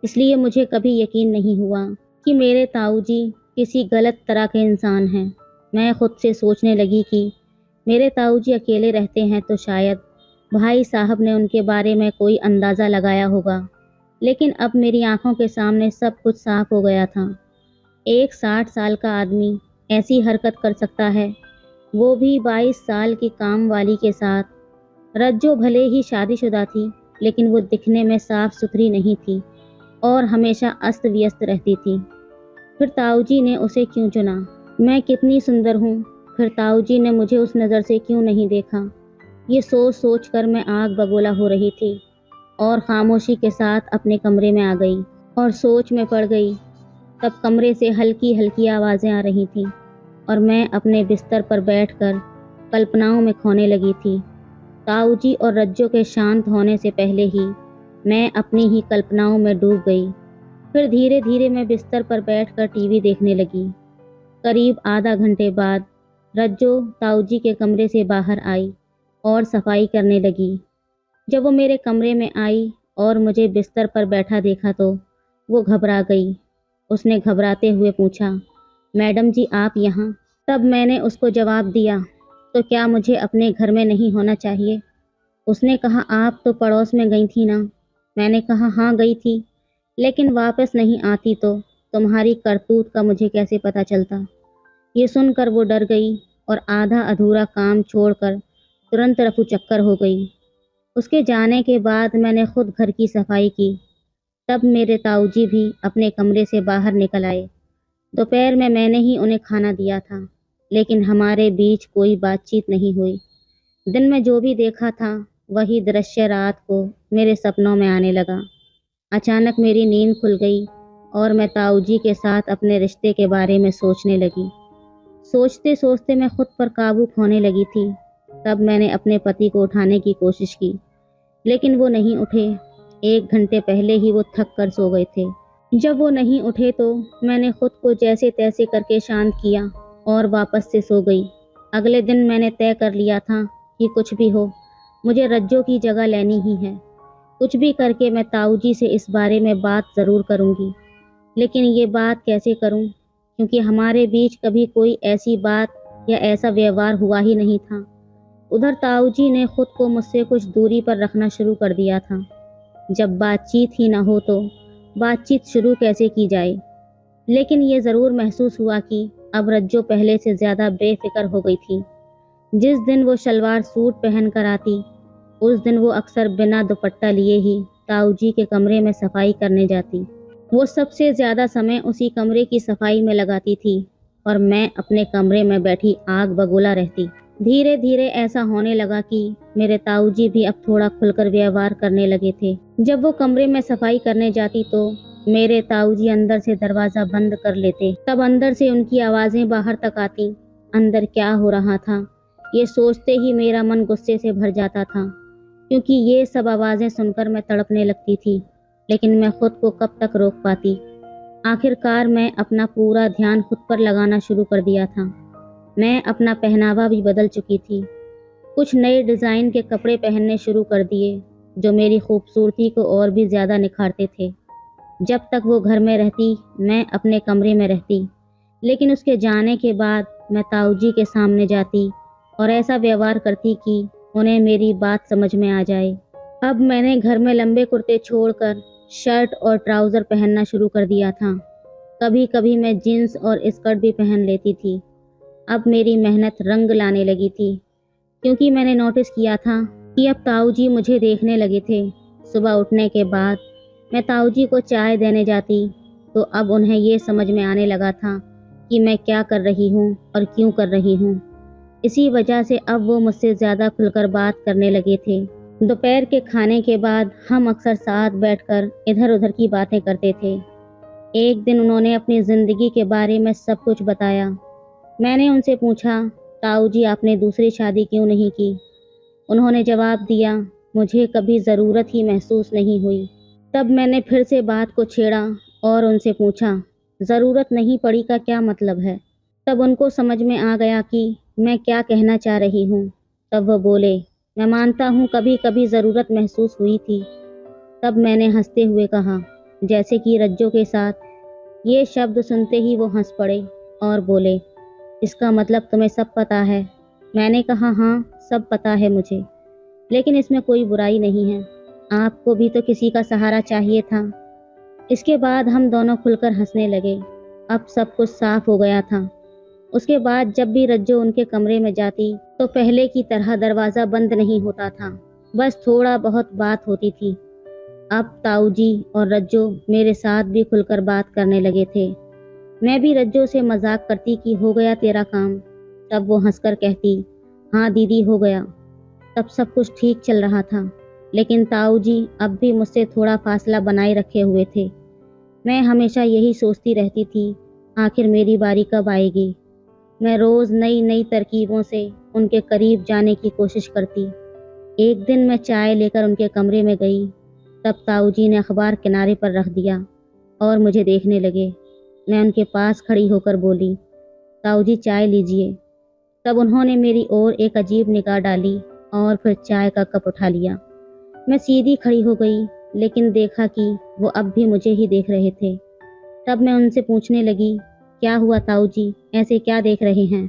इसलिए मुझे कभी यकीन नहीं हुआ कि मेरे ताऊ जी किसी गलत तरह के इंसान हैं। मैं खुद से सोचने लगी कि मेरे ताऊ जी अकेले रहते हैं तो शायद भाई साहब ने उनके बारे में कोई अंदाज़ा लगाया होगा। लेकिन अब मेरी आंखों के सामने सब कुछ साफ हो गया था। एक 60 साल का आदमी ऐसी हरकत कर सकता है, वो भी 22 साल की काम वाली के साथ। रज्जो भले ही शादीशुदा थी, लेकिन वो दिखने में साफ सुथरी नहीं थी और हमेशा अस्त व्यस्त रहती थी। फिर ताऊ जी ने उसे क्यों चुना? मैं कितनी सुंदर हूँ, फिर ताऊ जी ने मुझे उस नज़र से क्यों नहीं देखा? ये सोच सोच कर मैं आग बबूला हो रही थी और खामोशी के साथ अपने कमरे में आ गई और सोच में पड़ गई। तब कमरे से हल्की हल्की आवाज़ें आ रही थीं और मैं अपने बिस्तर पर बैठकर कल्पनाओं में खोने लगी थी। ताऊ जी और रज्जो के शांत होने से पहले ही मैं अपनी ही कल्पनाओं में डूब गई। फिर धीरे धीरे मैं बिस्तर पर बैठकर टीवी देखने लगी। करीब आधा घंटे बाद रज्जो ताऊ जी के कमरे से बाहर आई और सफाई करने लगी। जब वो मेरे कमरे में आई और मुझे बिस्तर पर बैठा देखा तो वो घबरा गई। उसने घबराते हुए पूछा, मैडम जी आप यहाँ? तब मैंने उसको जवाब दिया, तो क्या मुझे अपने घर में नहीं होना चाहिए? उसने कहा, आप तो पड़ोस में गई थी ना? मैंने कहा, हाँ गई थी, लेकिन वापस नहीं आती तो तुम्हारी करतूत का मुझे कैसे पता चलता? ये सुनकर वो डर गई और आधा अधूरा काम छोड़कर तुरंत रफू चक्कर हो गई। उसके जाने के बाद मैंने खुद घर की सफाई की। तब मेरे ताऊ जी भी अपने कमरे से बाहर निकल आए। दोपहर में मैंने ही उन्हें खाना दिया था, लेकिन हमारे बीच कोई बातचीत नहीं हुई। दिन में जो भी देखा था वही दृश्य रात को मेरे सपनों में आने लगा। अचानक मेरी नींद खुल गई और मैं ताऊ जी के साथ अपने रिश्ते के बारे में सोचने लगी। सोचते सोचते मैं खुद पर काबू खोने लगी थी। तब मैंने अपने पति को उठाने की कोशिश की, लेकिन वो नहीं उठे। 1 घंटे पहले ही वो थक कर सो गए थे। जब वो नहीं उठे तो मैंने खुद को जैसे तैसे करके शांत किया और वापस से सो गई। अगले दिन मैंने तय कर लिया था कि कुछ भी हो, मुझे रज्जो की जगह लेनी ही है। कुछ भी करके मैं ताऊ जी से इस बारे में बात ज़रूर करूँगी। लेकिन ये बात कैसे करूँ, क्योंकि हमारे बीच कभी कोई ऐसी बात या ऐसा व्यवहार हुआ ही नहीं था। उधर ताऊ जी ने खुद को मुझसे कुछ दूरी पर रखना शुरू कर दिया था। जब बातचीत ही न हो तो बातचीत शुरू कैसे की जाए? लेकिन ये ज़रूर महसूस हुआ कि अब रज्जो पहले से ज़्यादा बेफिक्र हो गई थी। जिस दिन वो शलवार सूट पहन कर आती, उस दिन वो अक्सर बिना दुपट्टा लिए ही ताऊ जी के कमरे में सफाई करने जाती। वो सबसे ज़्यादा समय उसी कमरे की सफाई में लगाती थी और मैं अपने कमरे में बैठी आग बगोला रहती। धीरे धीरे ऐसा होने लगा कि मेरे ताऊ जी भी अब थोड़ा खुलकर व्यवहार करने लगे थे। जब वो कमरे में सफाई करने जाती तो मेरे ताऊ जी अंदर से दरवाज़ा बंद कर लेते। तब अंदर से उनकी आवाज़ें बाहर तक आती। अंदर क्या हो रहा था, ये सोचते ही मेरा मन गुस्से से भर जाता था, क्योंकि ये सब आवाज़ें सुनकर मैं तड़पने लगती थी। लेकिन मैं खुद को कब तक रोक पाती। आखिरकार मैं अपना पूरा ध्यान खुद पर लगाना शुरू कर दिया था। मैं अपना पहनावा भी बदल चुकी थी। कुछ नए डिज़ाइन के कपड़े पहनने शुरू कर दिए, जो मेरी खूबसूरती को और भी ज़्यादा निखारते थे। जब तक वो घर में रहती, मैं अपने कमरे में रहती, लेकिन उसके जाने के बाद मैं ताऊ जी के सामने जाती और ऐसा व्यवहार करती कि उन्हें मेरी बात समझ में आ जाए। अब मैंने घर में लंबे कुर्ते छोड़कर शर्ट और ट्राउज़र पहनना शुरू कर दिया था। कभी कभी मैं जीन्स और स्कर्ट भी पहन लेती थी। अब मेरी मेहनत रंग लाने लगी थी, क्योंकि मैंने नोटिस किया था कि अब ताऊ जी मुझे देखने लगे थे। सुबह उठने के बाद मैं ताऊ जी को चाय देने जाती तो अब उन्हें ये समझ में आने लगा था कि मैं क्या कर रही हूँ और क्यों कर रही हूँ। इसी वजह से अब वो मुझसे ज़्यादा खुलकर बात करने लगे थे। दोपहर के खाने के बाद हम अक्सर साथ बैठकर इधर उधर की बातें करते थे। एक दिन उन्होंने अपनी ज़िंदगी के बारे में सब कुछ बताया। मैंने उनसे पूछा, ताऊ जी आपने दूसरी शादी क्यों नहीं की? उन्होंने जवाब दिया, मुझे कभी ज़रूरत ही महसूस नहीं हुई। तब मैंने फिर से बात को छेड़ा और उनसे पूछा, ज़रूरत नहीं पड़ी का क्या मतलब है? तब उनको समझ में आ गया कि मैं क्या कहना चाह रही हूँ। तब वो बोले, मैं मानता हूँ कभी कभी ज़रूरत महसूस हुई थी। तब मैंने हंसते हुए कहा, जैसे कि रज्जो के साथ। ये शब्द सुनते ही वो हंस पड़े और बोले, इसका मतलब तुम्हें सब पता है? मैंने कहा, हाँ सब पता है मुझे, लेकिन इसमें कोई बुराई नहीं है। आपको भी तो किसी का सहारा चाहिए था। इसके बाद हम दोनों खुलकर हंसने लगे। अब सब कुछ साफ हो गया था। उसके बाद जब भी रज्जो उनके कमरे में जाती तो पहले की तरह दरवाज़ा बंद नहीं होता था, बस थोड़ा बहुत बात होती थी। अब ताऊ जी और रज्जो मेरे साथ भी खुलकर बात करने लगे थे। मैं भी रज्जो से मजाक करती कि हो गया तेरा काम। तब वो हंसकर कहती, हाँ दीदी हो गया। तब सब कुछ ठीक चल रहा था, लेकिन ताऊ जी अब भी मुझसे थोड़ा फासला बनाए रखे हुए थे। मैं हमेशा यही सोचती रहती थी, आखिर मेरी बारी कब आएगी। मैं रोज़ नई नई तरकीबों से उनके करीब जाने की कोशिश करती। एक दिन मैं चाय लेकर उनके कमरे में गई। तब ताऊ जी ने अखबार किनारे पर रख दिया और मुझे देखने लगे। मैं उनके पास खड़ी होकर बोली, ताऊ जी चाय लीजिए। तब उन्होंने मेरी ओर एक अजीब निगाह डाली और फिर चाय का कप उठा लिया। मैं सीधी खड़ी हो गई, लेकिन देखा कि वो अब भी मुझे ही देख रहे थे। तब मैं उनसे पूछने लगी, क्या हुआ ताऊ जी, ऐसे क्या देख रहे हैं?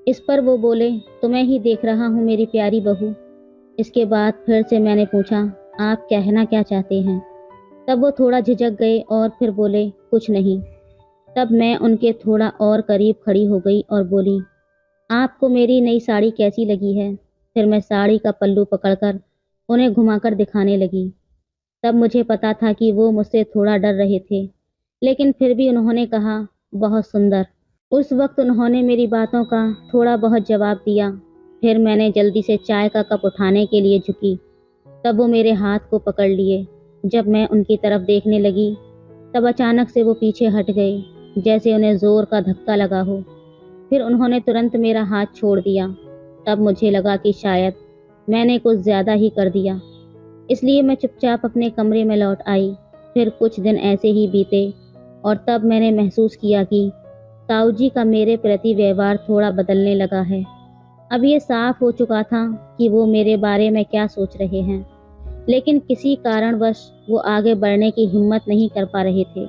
इस पर वो बोले, तुम्हें ही देख रहा हूँ मेरी प्यारी बहू। इसके बाद फिर से मैंने पूछा, आप कहना क्या चाहते हैं? तब वो थोड़ा झिझक गए और फिर बोले, कुछ नहीं। तब मैं उनके थोड़ा और करीब खड़ी हो गई और बोली, आपको मेरी नई साड़ी कैसी लगी है? फिर मैं साड़ी का पल्लू पकड़कर उन्हें घुमाकर दिखाने लगी। तब मुझे पता था कि वो मुझसे थोड़ा डर रहे थे, लेकिन फिर भी उन्होंने कहा, बहुत सुंदर। उस वक्त उन्होंने मेरी बातों का थोड़ा बहुत जवाब दिया। फिर मैंने जल्दी से चाय का कप उठाने के लिए झुकी। तब वो मेरे हाथ को पकड़ लिए। जब मैं उनकी तरफ देखने लगी, तब अचानक से वो पीछे हट गए, जैसे उन्हें जोर का धक्का लगा हो। फिर उन्होंने तुरंत मेरा हाथ छोड़ दिया। तब मुझे लगा कि शायद मैंने कुछ ज़्यादा ही कर दिया, इसलिए मैं चुपचाप अपने कमरे में लौट आई। फिर कुछ दिन ऐसे ही बीते और तब मैंने महसूस किया कि ताऊ जी का मेरे प्रति व्यवहार थोड़ा बदलने लगा है। अब ये साफ हो चुका था कि वो मेरे बारे में क्या सोच रहे हैं, लेकिन किसी कारणवश वो आगे बढ़ने की हिम्मत नहीं कर पा रहे थे।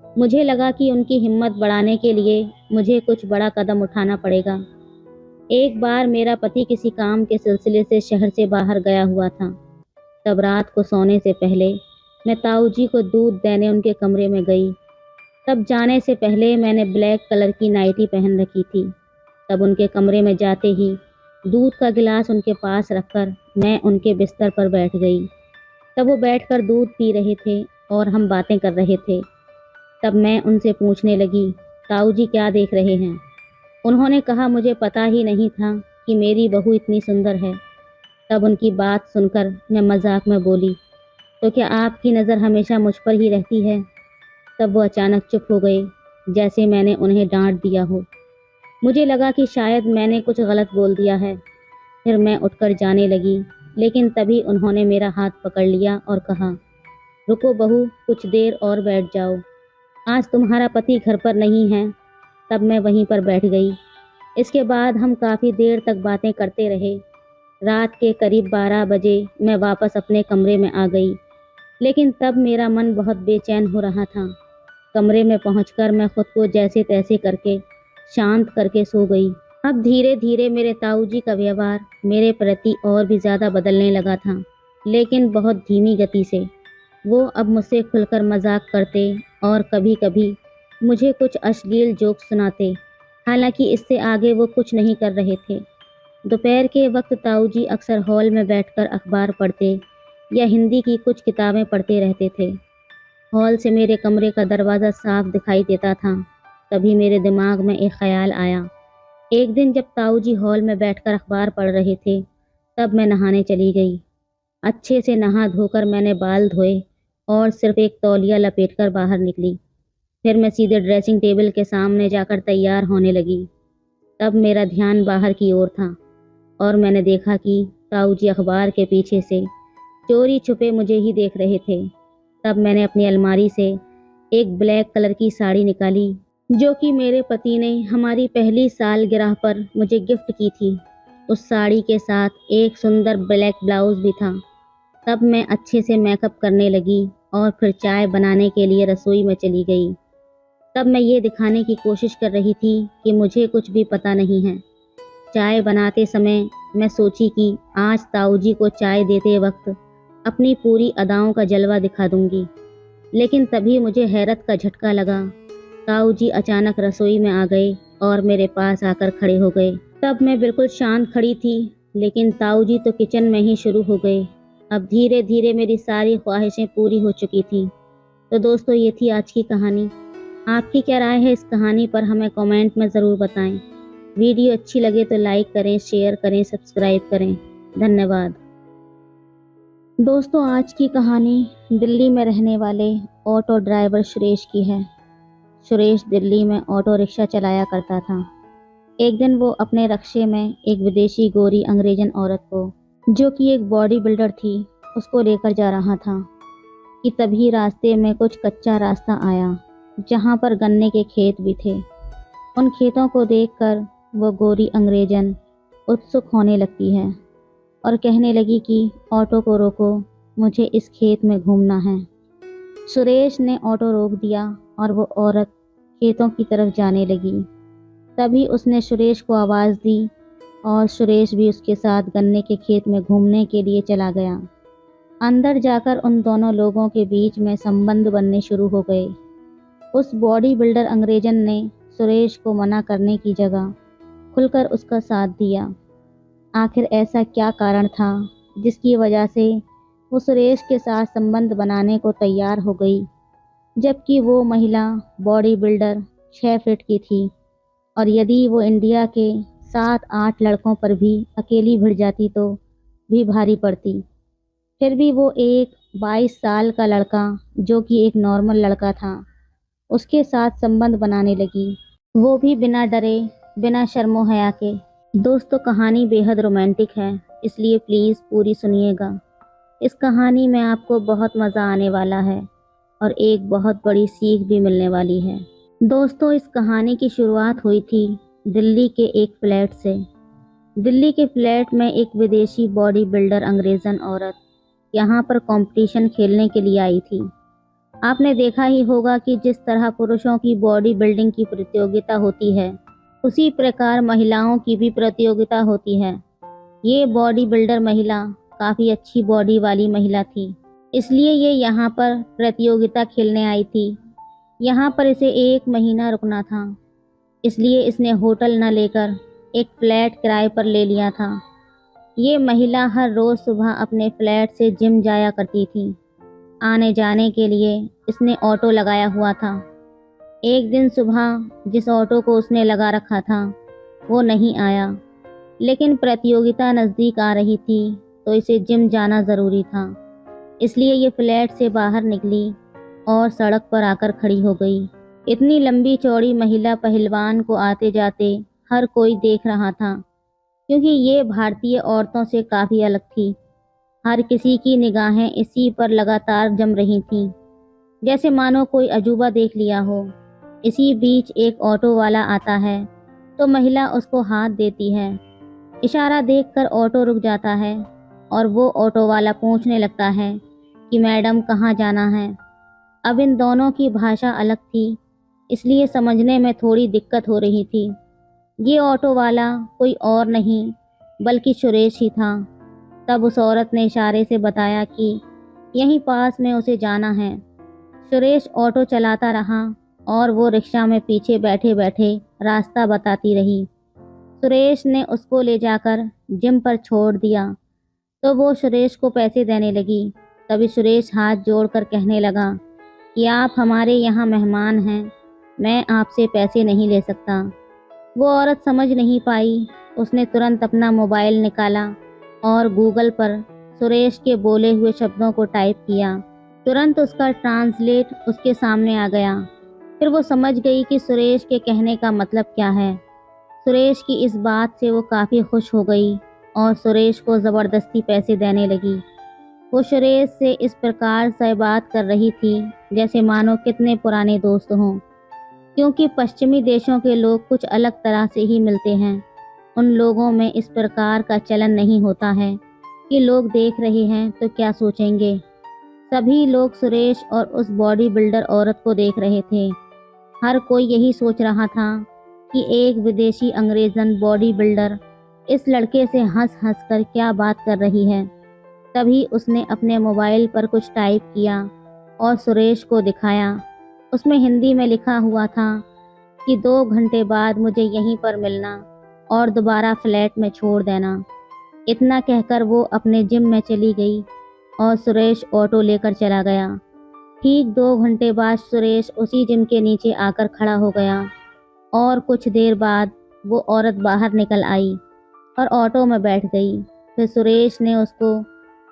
मुझे लगा कि उनकी हिम्मत बढ़ाने के लिए मुझे कुछ बड़ा कदम उठाना पड़ेगा। एक बार मेरा पति किसी काम के सिलसिले से शहर से बाहर गया हुआ था। तब रात को सोने से पहले मैं ताऊ जी को दूध देने उनके कमरे में गई। तब जाने से पहले मैंने ब्लैक कलर की नाइटी पहन रखी थी। तब उनके कमरे में जाते ही दूध का गिलास उनके पास रखकर मैं उनके बिस्तर पर बैठ गई। तब वो बैठकर दूध पी रहे थे और हम बातें कर रहे थे। तब मैं उनसे पूछने लगी, ताऊ जी क्या देख रहे हैं? उन्होंने कहा, मुझे पता ही नहीं था कि मेरी बहू इतनी सुंदर है। तब उनकी बात सुनकर मैं मजाक में बोली, तो क्या आपकी नज़र हमेशा मुझ पर ही रहती है? तब वो अचानक चुप हो गए, जैसे मैंने उन्हें डांट दिया हो। मुझे लगा कि शायद मैंने कुछ गलत बोल दिया है। फिर मैं उठकर जाने लगी, लेकिन तभी उन्होंने मेरा हाथ पकड़ लिया और कहा, रुको बहू, कुछ देर और बैठ जाओ, आज तुम्हारा पति घर पर नहीं है। तब मैं वहीं पर बैठ गई। इसके बाद हम काफ़ी देर तक बातें करते रहे। रात के करीब 12 बजे मैं वापस अपने कमरे में आ गई, लेकिन तब मेरा मन बहुत बेचैन हो रहा था। कमरे में पहुंचकर मैं खुद को जैसे तैसे करके शांत करके सो गई। अब धीरे धीरे मेरे ताऊ जी का व्यवहार मेरे प्रति और भी ज़्यादा बदलने लगा था, लेकिन बहुत धीमी गति से। वो अब मुझसे खुलकर मजाक करते और कभी कभी मुझे कुछ अश्लील जोक सुनाते। हालांकि इससे आगे वो कुछ नहीं कर रहे थे। दोपहर के वक्त ताऊ जी अक्सर हॉल में बैठकर अखबार पढ़ते या हिंदी की कुछ किताबें पढ़ते रहते थे। हॉल से मेरे कमरे का दरवाज़ा साफ दिखाई देता था। तभी मेरे दिमाग में एक ख्याल आया। एक दिन जब ताऊ जी हॉल में बैठकर अखबार पढ़ रहे थे, तब मैं नहाने चली गई। अच्छे से नहा धोकर मैंने बाल धोए और सिर्फ एक तौलिया लपेटकर बाहर निकली। फिर मैं सीधे ड्रेसिंग टेबल के सामने जाकर तैयार होने लगी। तब मेरा ध्यान बाहर की ओर था और मैंने देखा कि ताऊ जी अखबार के पीछे से चोरी छुपे मुझे ही देख रहे थे। तब मैंने अपनी अलमारी से एक ब्लैक कलर की साड़ी निकाली, जो कि मेरे पति ने हमारी पहली सालगिरह पर मुझे गिफ्ट की थी। उस साड़ी के साथ एक सुंदर ब्लैक ब्लाउज भी था। तब मैं अच्छे से मेकअप करने लगी और फिर चाय बनाने के लिए रसोई में चली गई। तब मैं ये दिखाने की कोशिश कर रही थी कि मुझे कुछ भी पता नहीं है। चाय बनाते समय मैं सोची कि आज ताऊ जी को चाय देते वक्त अपनी पूरी अदाओं का जलवा दिखा दूंगी। लेकिन तभी मुझे हैरत का झटका लगा। ताऊ जी अचानक रसोई में आ गए और मेरे पास आकर खड़े हो गए। तब मैं बिल्कुल शांत खड़ी थी, लेकिन ताऊ जी तो किचन में ही शुरू हो गए। अब धीरे धीरे मेरी सारी ख्वाहिशें पूरी हो चुकी थी। तो दोस्तों, ये थी आज की कहानी। आपकी क्या राय है इस कहानी पर, हमें कमेंट में ज़रूर बताएं। वीडियो अच्छी लगे तो लाइक करें, शेयर करें, सब्सक्राइब करें। धन्यवाद। दोस्तों, आज की कहानी दिल्ली में रहने वाले ऑटो ड्राइवर सुरेश की है। सुरेश दिल्ली में ऑटो रिक्शा चलाया करता था। एक दिन वो अपने रक्शे में एक विदेशी गोरी अंग्रेजन औरत को, जो कि एक बॉडी बिल्डर थी, उसको लेकर जा रहा था कि तभी रास्ते में कुछ कच्चा रास्ता आया, जहाँ पर गन्ने के खेत भी थे। उन खेतों को देखकर वो गोरी अंग्रेजन उत्सुक होने लगती है और कहने लगी कि ऑटो को रोको, मुझे इस खेत में घूमना है। सुरेश ने ऑटो रोक दिया और वो औरत खेतों की तरफ जाने लगी। तभी उसने सुरेश को आवाज़ दी और सुरेश भी उसके साथ गन्ने के खेत में घूमने के लिए चला गया। अंदर जाकर उन दोनों लोगों के बीच में संबंध बनने शुरू हो गए। उस बॉडी बिल्डर अंग्रेजन ने सुरेश को मना करने की जगह खुलकर उसका साथ दिया। आखिर ऐसा क्या कारण था जिसकी वजह से वो सुरेश के साथ संबंध बनाने को तैयार हो गई, जबकि वो महिला बॉडी बिल्डर 6 फीट की थी और यदि वो इंडिया के 7-8 लड़कों पर भी अकेली भिड़ जाती तो भी भारी पड़ती। फिर भी वो एक 22 साल का लड़का, जो कि एक नॉर्मल लड़का था, उसके साथ संबंध बनाने लगी, वो भी बिना डरे, बिना शर्मो हया के। दोस्तों, कहानी बेहद रोमांटिक है, इसलिए प्लीज़ पूरी सुनिएगा। इस कहानी में आपको बहुत मज़ा आने वाला है और एक बहुत बड़ी सीख भी मिलने वाली है। दोस्तों, इस कहानी की शुरुआत हुई थी दिल्ली के एक फ्लैट से। दिल्ली के फ्लैट में एक विदेशी बॉडी बिल्डर अंग्रेज़न औरत यहाँ पर कंपटीशन खेलने के लिए आई थी। आपने देखा ही होगा कि जिस तरह पुरुषों की बॉडी बिल्डिंग की प्रतियोगिता होती है, उसी प्रकार महिलाओं की भी प्रतियोगिता होती है। ये बॉडी बिल्डर महिला काफ़ी अच्छी बॉडी वाली महिला थी, इसलिए ये यहाँ पर प्रतियोगिता खेलने आई थी। यहाँ पर इसे 1 महीना रुकना था, इसलिए इसने होटल न लेकर एक फ्लैट किराए पर ले लिया था। ये महिला हर रोज़ सुबह अपने फ्लैट से जिम जाया करती थी। आने जाने के लिए इसने ऑटो लगाया हुआ था। एक दिन सुबह जिस ऑटो को उसने लगा रखा था वो नहीं आया, लेकिन प्रतियोगिता नज़दीक आ रही थी तो इसे जिम जाना ज़रूरी था। इसलिए ये फ्लैट से बाहर निकली और सड़क पर आकर खड़ी हो गई। इतनी लंबी चौड़ी महिला पहलवान को आते जाते हर कोई देख रहा था, क्योंकि ये भारतीय औरतों से काफ़ी अलग थी। हर किसी की निगाहें इसी पर लगातार जम रही थीं, जैसे मानो कोई अजूबा देख लिया हो। इसी बीच एक ऑटो वाला आता है तो महिला उसको हाथ देती है। इशारा देखकर ऑटो रुक जाता है और वो ऑटो वाला पूछने लगता है कि मैडम कहाँ जाना है। अब इन दोनों की भाषा अलग थी, इसलिए समझने में थोड़ी दिक्कत हो रही थी। ये ऑटो वाला कोई और नहीं बल्कि सुरेश ही था। तब उस औरत ने इशारे से बताया कि यहीं पास में उसे जाना है। सुरेश ऑटो चलाता रहा और वो रिक्शा में पीछे बैठे बैठे रास्ता बताती रही। सुरेश ने उसको ले जाकर जिम पर छोड़ दिया तो वो सुरेश को पैसे देने लगी। तभी सुरेश हाथ जोड़कर कहने लगा कि आप हमारे यहाँ मेहमान हैं, मैं आपसे पैसे नहीं ले सकता। वो औरत समझ नहीं पाई। उसने तुरंत अपना मोबाइल निकाला और गूगल पर सुरेश के बोले हुए शब्दों को टाइप किया। तुरंत उसका ट्रांसलेट उसके सामने आ गया। फिर वो समझ गई कि सुरेश के कहने का मतलब क्या है। सुरेश की इस बात से वो काफ़ी खुश हो गई और सुरेश को ज़बरदस्ती पैसे देने लगी। वो सुरेश से इस प्रकार से बात कर रही थी जैसे मानो कितने पुराने दोस्त हों, क्योंकि पश्चिमी देशों के लोग कुछ अलग तरह से ही मिलते हैं। उन लोगों में इस प्रकार का चलन नहीं होता है कि लोग देख रहे हैं तो क्या सोचेंगे। सभी लोग सुरेश और उस बॉडी बिल्डर औरत को देख रहे थे। हर कोई यही सोच रहा था कि एक विदेशी अंग्रेज़न बॉडी बिल्डर इस लड़के से हंस हंस कर क्या बात कर रही है। तभी उसने अपने मोबाइल पर कुछ टाइप किया और सुरेश को दिखाया। उसमें हिंदी में लिखा हुआ था कि 2 घंटे बाद मुझे यहीं पर मिलना और दोबारा फ्लैट में छोड़ देना। इतना कहकर वो अपने जिम में चली गई और सुरेश ऑटो लेकर चला गया। ठीक 2 घंटे बाद सुरेश उसी जिम के नीचे आकर खड़ा हो गया और कुछ देर बाद वो औरत बाहर निकल आई और ऑटो में बैठ गई। फिर सुरेश ने उसको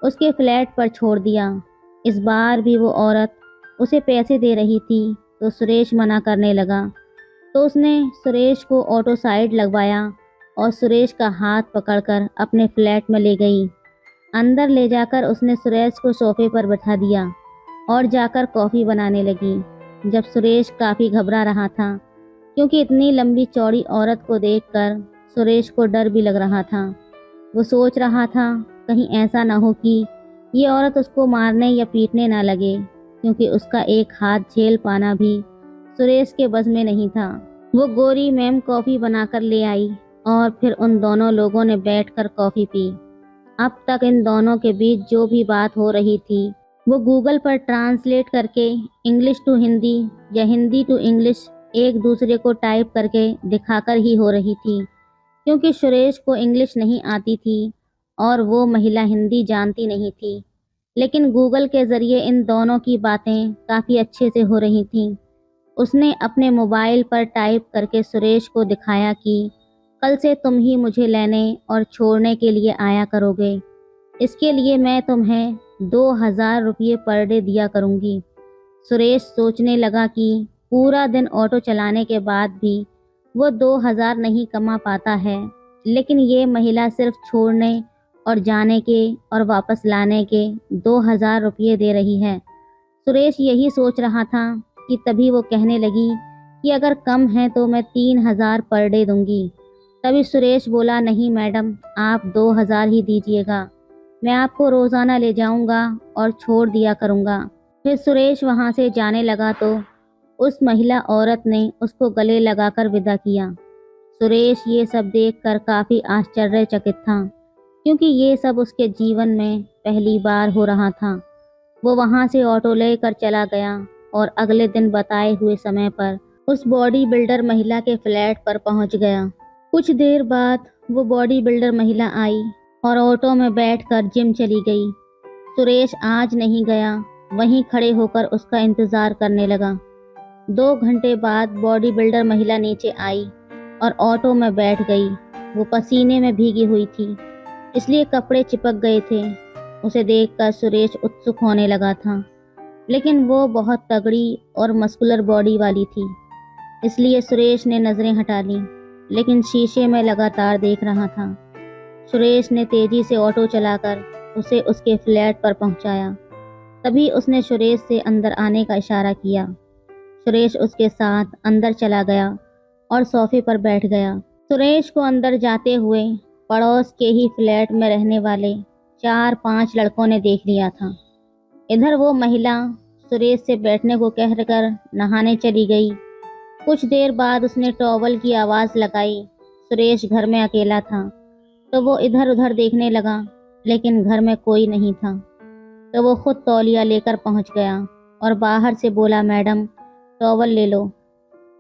उसके फ्लैट पर छोड़ दिया। इस बार भी वो औरत उसे पैसे दे रही थी तो सुरेश मना करने लगा। तो उसने सुरेश को ऑटो साइड लगवाया और सुरेश का हाथ पकड़कर अपने फ्लैट में ले गई। अंदर ले जाकर उसने सुरेश को सोफे पर बैठा दिया और जाकर कॉफ़ी बनाने लगी। जब सुरेश काफ़ी घबरा रहा था क्योंकि इतनी लंबी चौड़ी औरत को देखकर सुरेश को डर भी लग रहा था। वो सोच रहा था कहीं ऐसा ना हो कि ये औरत उसको मारने या पीटने ना लगे, क्योंकि उसका एक हाथ झेल पाना भी सुरेश के बस में नहीं था। वो गोरी मैम कॉफ़ी बनाकर ले आई और फिर उन दोनों लोगों ने बैठकर कॉफ़ी पी। अब तक इन दोनों के बीच जो भी बात हो रही थी वो गूगल पर ट्रांसलेट करके इंग्लिश टू हिंदी या हिंदी टू इंग्लिश एक दूसरे को टाइप करके दिखाकर ही हो रही थी, क्योंकि सुरेश को इंग्लिश नहीं आती थी और वो महिला हिंदी जानती नहीं थी। लेकिन गूगल के ज़रिए इन दोनों की बातें काफ़ी अच्छे से हो रही थीं। उसने अपने मोबाइल पर टाइप करके सुरेश को दिखाया कि कल से तुम ही मुझे लेने और छोड़ने के लिए आया करोगे। इसके लिए मैं तुम्हें 2000 रुपये पर डे दिया करूँगी। सुरेश सोचने लगा कि पूरा दिन ऑटो चलाने के बाद भी वो 2000 नहीं कमा पाता है, लेकिन ये महिला सिर्फ छोड़ने और जाने के और वापस लाने के 2000 रुपये दे रही है। सुरेश यही सोच रहा था कि तभी वो कहने लगी कि अगर कम है तो मैं 3000 पर डे दूंगी। तभी सुरेश बोला, नहीं मैडम, आप 2000 ही दीजिएगा, मैं आपको रोज़ाना ले जाऊंगा और छोड़ दिया करूंगा। फिर सुरेश वहां से जाने लगा तो उस महिला औरत ने उसको गले लगाकर विदा किया। सुरेश ये सब देखकर काफ़ी आश्चर्यचकित था, क्योंकि ये सब उसके जीवन में पहली बार हो रहा था। वो वहाँ से ऑटो लेकर चला गया और अगले दिन बताए हुए समय पर उस बॉडी बिल्डर महिला के फ्लैट पर पहुँच गया। कुछ देर बाद वो बॉडी बिल्डर महिला आई और ऑटो में बैठकर जिम चली गई। सुरेश आज नहीं गया, वहीं खड़े होकर उसका इंतज़ार करने लगा। 2 घंटे बाद बॉडी बिल्डर महिला नीचे आई और ऑटो में बैठ गई। वो पसीने में भीगी हुई थी, इसलिए कपड़े चिपक गए थे। उसे देखकर सुरेश उत्सुक होने लगा था, लेकिन वो बहुत तगड़ी और मस्कुलर बॉडी वाली थी, इसलिए सुरेश ने नज़रें हटा लीं, लेकिन शीशे में लगातार देख रहा था। सुरेश ने तेज़ी से ऑटो चलाकर उसे उसके फ्लैट पर पहुंचाया। तभी उसने सुरेश से अंदर आने का इशारा किया। सुरेश उसके साथ अंदर चला गया और सोफे पर बैठ गया। सुरेश को अंदर जाते हुए पड़ोस के ही फ्लैट में रहने वाले 4-5 लड़कों ने देख लिया था। इधर वो महिला सुरेश से बैठने को कहकर नहाने चली गई। कुछ देर बाद उसने टॉवल की आवाज़ लगाई। सुरेश घर में अकेला था, तो वो इधर उधर देखने लगा, लेकिन घर में कोई नहीं था। तो वो खुद तौलिया लेकर पहुंच गया और बाहर से बोला, मैडम टॉवल ले लो।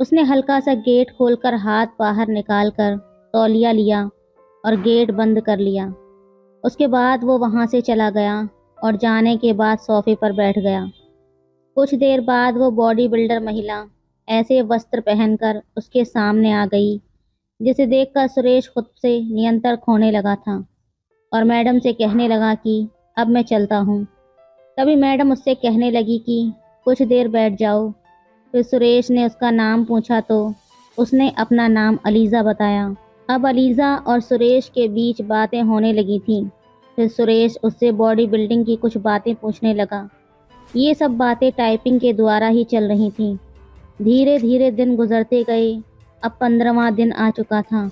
उसने हल्का सा गेट खोलकर हाथ बाहर निकालकर तौलिया लिया और गेट बंद कर लिया। उसके बाद वो वहां से चला गया और जाने के बाद सोफे पर बैठ गया। कुछ देर बाद वो बॉडी बिल्डर महिला ऐसे वस्त्र पहनकर उसके सामने आ गई जिसे देखकर सुरेश खुद से नियंत्रण खोने लगा था और मैडम से कहने लगा कि अब मैं चलता हूँ। तभी मैडम उससे कहने लगी कि कुछ देर बैठ जाओ। फिर सुरेश ने उसका नाम पूछा तो उसने अपना नाम अलीज़ा बताया। अब अलीज़ा और सुरेश के बीच बातें होने लगी थीं। फिर सुरेश उससे बॉडी बिल्डिंग की कुछ बातें पूछने लगा। ये सब बातें टाइपिंग के द्वारा ही चल रही थीं। धीरे धीरे दिन गुजरते गए। अब 15वां दिन आ चुका था।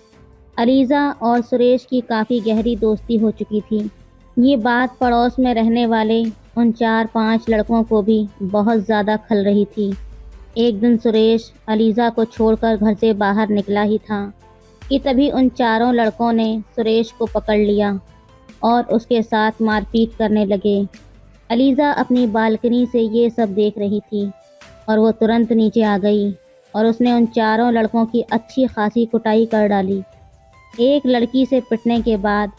अलीज़ा और सुरेश की काफ़ी गहरी दोस्ती हो चुकी थी। ये बात पड़ोस में रहने वाले उन 4-5 लड़कों को भी बहुत ज़्यादा खल रही थी। एक दिन सुरेश अलीज़ा को छोड़कर घर से बाहर निकला ही था कि तभी उन चारों लड़कों ने सुरेश को पकड़ लिया और उसके साथ मारपीट करने लगे। अलीज़ा अपनी बालकनी से ये सब देख रही थी और वो तुरंत नीचे आ गई और उसने उन चारों लड़कों की अच्छी खासी कुटाई कर डाली। एक लड़की से पिटने के बाद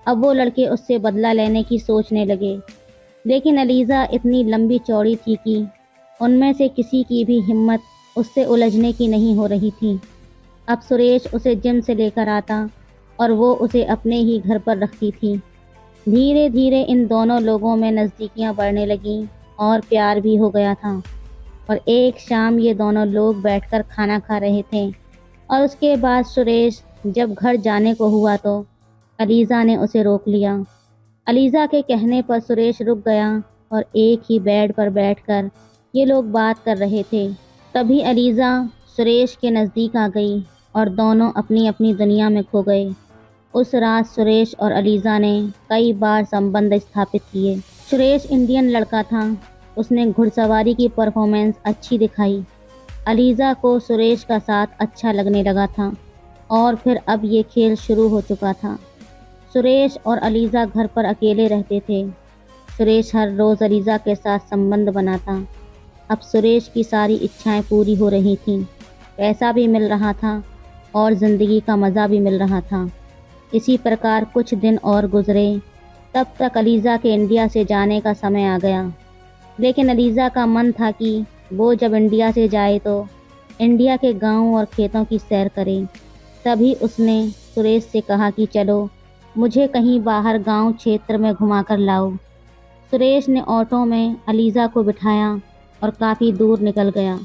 अब वो लड़के उससे बदला लेने की सोचने लगे, लेकिन अलीज़ा इतनी लंबी चौड़ी थी कि उनमें से किसी की भी हिम्मत उससे उलझने की नहीं हो रही थी। अब सुरेश उसे जिम से लेकर आता और वो उसे अपने ही घर पर रखती थी। धीरे धीरे इन दोनों लोगों में नज़दीकियां बढ़ने लगीं और प्यार भी हो गया था। और एक शाम ये दोनों लोग बैठकर खाना खा रहे थे और उसके बाद सुरेश जब घर जाने को हुआ तो अलीज़ा ने उसे रोक लिया। अलीज़ा के कहने पर सुरेश रुक गया और एक ही बेड पर बैठकर ये लोग बात कर रहे थे। तभी अलीज़ा सुरेश के नज़दीक आ गई और दोनों अपनी अपनी दुनिया में खो गए। उस रात सुरेश और अलीज़ा ने कई बार संबंध स्थापित किए। सुरेश इंडियन लड़का था। उसने घुड़सवारी की परफॉर्मेंस अच्छी दिखाई। अलीज़ा को सुरेश का साथ अच्छा लगने लगा था और फिर अब ये खेल शुरू हो चुका था। सुरेश और अलीज़ा घर पर अकेले रहते थे। सुरेश हर रोज़ अलीज़ा के साथ संबंध बनाता। अब सुरेश की सारी इच्छाएं पूरी हो रही थीं। पैसा भी मिल रहा था और ज़िंदगी का मज़ा भी मिल रहा था। इसी प्रकार कुछ दिन और गुजरे। तब तक अलीज़ा के इंडिया से जाने का समय आ गया, लेकिन अलीज़ा का मन था कि वो जब इंडिया से जाए तो इंडिया के गांव और खेतों की सैर करे। तभी उसने सुरेश से कहा कि चलो मुझे कहीं बाहर गांव क्षेत्र में घुमाकर लाओ। सुरेश ने ऑटो में अलीज़ा को बिठाया और काफ़ी दूर निकल गया।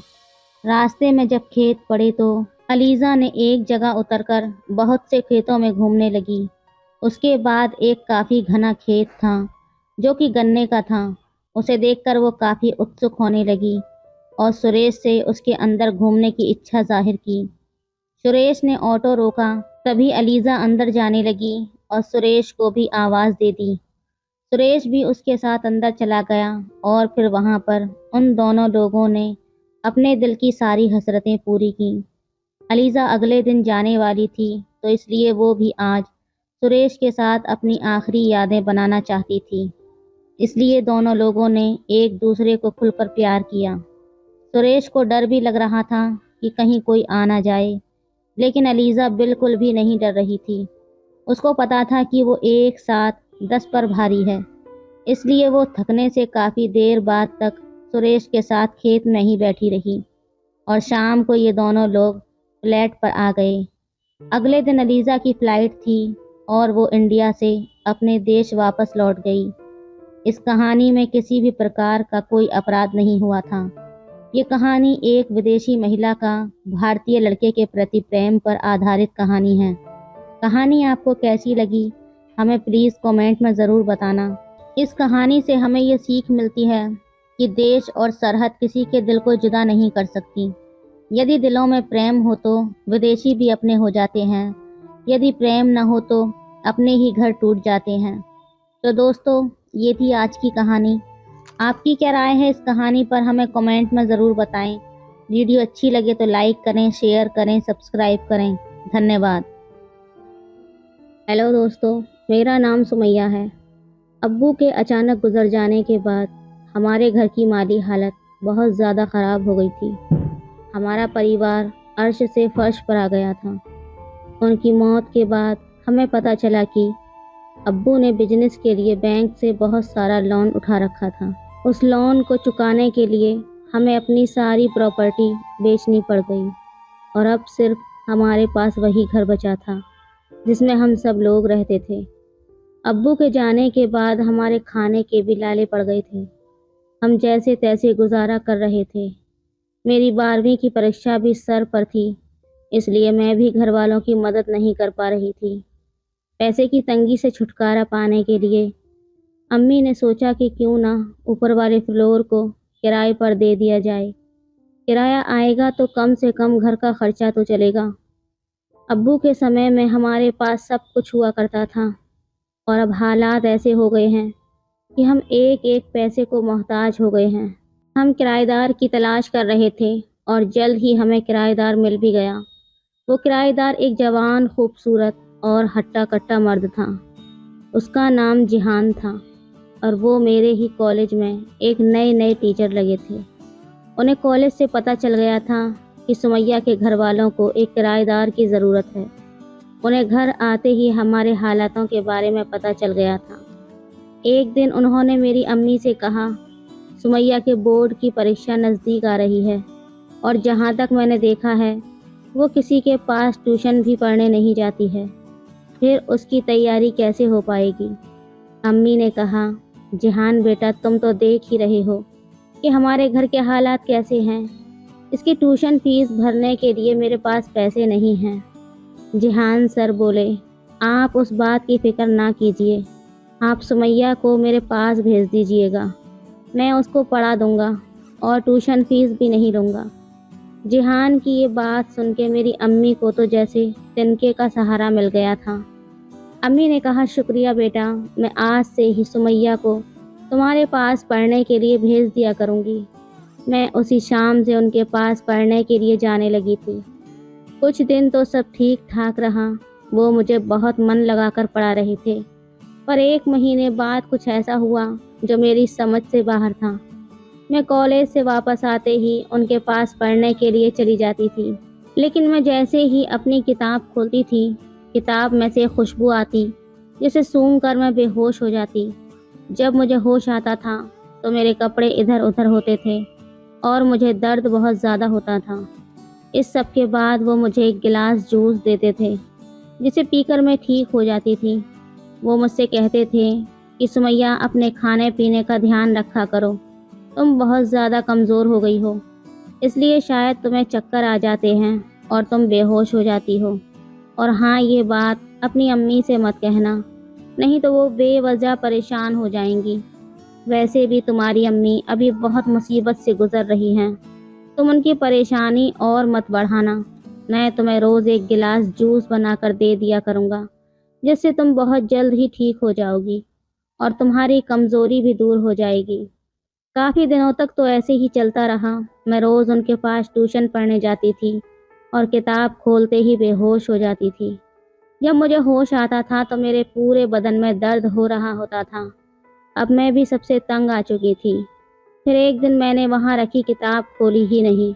रास्ते में जब खेत पड़े तो अलीज़ा ने एक जगह उतरकर बहुत से खेतों में घूमने लगी। उसके बाद एक काफ़ी घना खेत था जो कि गन्ने का था। उसे देखकर वो काफ़ी उत्सुक होने लगी और सुरेश से उसके अंदर घूमने की इच्छा जाहिर की। सुरेश ने ऑटो रोका। तभी अलीज़ा अंदर जाने लगी और सुरेश को भी आवाज़ दे दी। सुरेश भी उसके साथ अंदर चला गया और फिर वहाँ पर उन दोनों लोगों ने अपने दिल की सारी हसरतें पूरी की। अलीज़ा अगले दिन जाने वाली थी तो इसलिए वो भी आज सुरेश के साथ अपनी आखिरी यादें बनाना चाहती थी। इसलिए दोनों लोगों ने एक दूसरे को खुलकर प्यार किया। सुरेश को डर भी लग रहा था कि कहीं कोई आ ना जाए, लेकिन अलीज़ा बिल्कुल भी नहीं डर रही थी। उसको पता था कि वो एक साथ 10 पर भारी है। इसलिए वो थकने से काफ़ी देर बाद तक सुरेश के साथ खेत में ही बैठी रही और शाम को ये दोनों लोग फ्लैट पर आ गए। अगले दिन अलीज़ा की फ़्लाइट थी और वो इंडिया से अपने देश वापस लौट गई। इस कहानी में किसी भी प्रकार का कोई अपराध नहीं हुआ था। ये कहानी एक विदेशी महिला का भारतीय लड़के के प्रति प्रेम पर आधारित कहानी है। कहानी आपको कैसी लगी हमें प्लीज़ कमेंट में ज़रूर बताना। इस कहानी से हमें ये सीख मिलती है कि देश और सरहद किसी के दिल को जुदा नहीं कर सकती। यदि दिलों में प्रेम हो तो विदेशी भी अपने हो जाते हैं। यदि प्रेम न हो तो अपने ही घर टूट जाते हैं। तो दोस्तों, ये थी आज की कहानी। आपकी क्या राय है इस कहानी पर हमें कमेंट में ज़रूर बताएं। वीडियो अच्छी लगे तो लाइक करें, शेयर करें, सब्सक्राइब करें। धन्यवाद। हेलो दोस्तों, मेरा नाम सुमैया है। अब्बू के अचानक गुजर जाने के बाद हमारे घर की माली हालत बहुत ज़्यादा ख़राब हो गई थी। हमारा परिवार अर्श से फर्श पर आ गया था। उनकी मौत के बाद हमें पता चला कि अब्बू ने बिजनेस के लिए बैंक से बहुत सारा लोन उठा रखा था। उस लोन को चुकाने के लिए हमें अपनी सारी प्रॉपर्टी बेचनी पड़ गई और अब सिर्फ हमारे पास वही घर बचा था जिसमें हम सब लोग रहते थे। अब्बू के जाने के बाद हमारे खाने के भी लाले पड़ गए थे। हम जैसे तैसे गुजारा कर रहे थे। मेरी 12वीं की परीक्षा भी सर पर थी, इसलिए मैं भी घर वालों की मदद नहीं कर पा रही थी। पैसे की तंगी से छुटकारा पाने के लिए अम्मी ने सोचा कि क्यों ना ऊपर वाले फ्लोर को किराए पर दे दिया जाए। किराया आएगा तो कम से कम घर का खर्चा तो चलेगा। अब्बू के समय में हमारे पास सब कुछ हुआ करता था और अब हालात ऐसे हो गए हैं कि हम एक एक पैसे को मोहताज हो गए हैं। हम किराएदार की तलाश कर रहे थे और जल्द ही हमें किराएदार मिल भी गया। वो किराएदार एक जवान, खूबसूरत और हट्टा कट्टा मर्द था। उसका नाम जिहान था और वो मेरे ही कॉलेज में एक नए टीचर लगे थे। उन्हें कॉलेज से पता चल गया था कि सुमैया के घर वालों को एक किराएदार की ज़रूरत है। उन्हें घर आते ही हमारे हालातों के बारे में पता चल गया था। एक दिन उन्होंने मेरी अम्मी से कहा, सुमैया के बोर्ड की परीक्षा नज़दीक आ रही है और जहाँ तक मैंने देखा है वो किसी के पास ट्यूशन भी पढ़ने नहीं जाती है, फिर उसकी तैयारी कैसे हो पाएगी। अम्मी ने कहा, जिहान बेटा, तुम तो देख ही रहे हो कि हमारे घर के हालात कैसे हैं। इसकी ट्यूशन फीस भरने के लिए मेरे पास पैसे नहीं हैं। जिहान सर बोले, आप उस बात की फ़िक्र ना कीजिए, आप सुमैया को मेरे पास भेज दीजिएगा, मैं उसको पढ़ा दूंगा और ट्यूशन फीस भी नहीं लूँगा। जिहान की ये बात सुन के मेरी अम्मी को तो जैसे तिनके का सहारा मिल गया था। अम्मी ने कहा, शुक्रिया बेटा, मैं आज से ही सुमैया को तुम्हारे पास पढ़ने के लिए भेज दिया करूँगी। मैं उसी शाम से उनके पास पढ़ने के लिए जाने लगी थी। कुछ दिन तो सब ठीक ठाक रहा, वो मुझे बहुत मन लगाकर पढ़ा रहे थे, पर 1 महीने बाद कुछ ऐसा हुआ जो मेरी समझ से बाहर था। मैं कॉलेज से वापस आते ही उनके पास पढ़ने के लिए चली जाती थी, लेकिन मैं जैसे ही अपनी किताब खोलती थी, किताब में से खुशबू आती जिसे सूंघ कर मैं बेहोश हो जाती। जब मुझे होश आता था तो मेरे कपड़े इधर उधर होते थे और मुझे दर्द बहुत ज़्यादा होता था। इस सब के बाद वो मुझे एक गिलास जूस देते थे जिसे पीकर मैं ठीक हो जाती थी। वो मुझसे कहते थे कि सुमैया, अपने खाने पीने का ध्यान रखा करो, तुम बहुत ज़्यादा कमज़ोर हो गई हो, इसलिए शायद तुम्हें चक्कर आ जाते हैं और तुम बेहोश हो जाती हो। और हाँ, ये बात अपनी अम्मी से मत कहना, नहीं तो वो बेवजह परेशान हो जाएंगी। वैसे भी तुम्हारी अम्मी अभी बहुत मुसीबत से गुज़र रही हैं, तुम उनकी परेशानी और मत बढ़ाना। मैं तुम्हें रोज़ एक गिलास जूस बनाकर दे दिया करूँगा, जिससे तुम बहुत जल्द ही ठीक हो जाओगी और तुम्हारी कमज़ोरी भी दूर हो जाएगी। काफ़ी दिनों तक तो ऐसे ही चलता रहा। मैं रोज़ उनके पास ट्यूशन पढ़ने जाती थी और किताब खोलते ही बेहोश हो जाती थी। जब मुझे होश आता था तो मेरे पूरे बदन में दर्द हो रहा होता था। अब मैं भी सबसे तंग आ चुकी थी। फिर एक दिन मैंने वहाँ रखी किताब खोली ही नहीं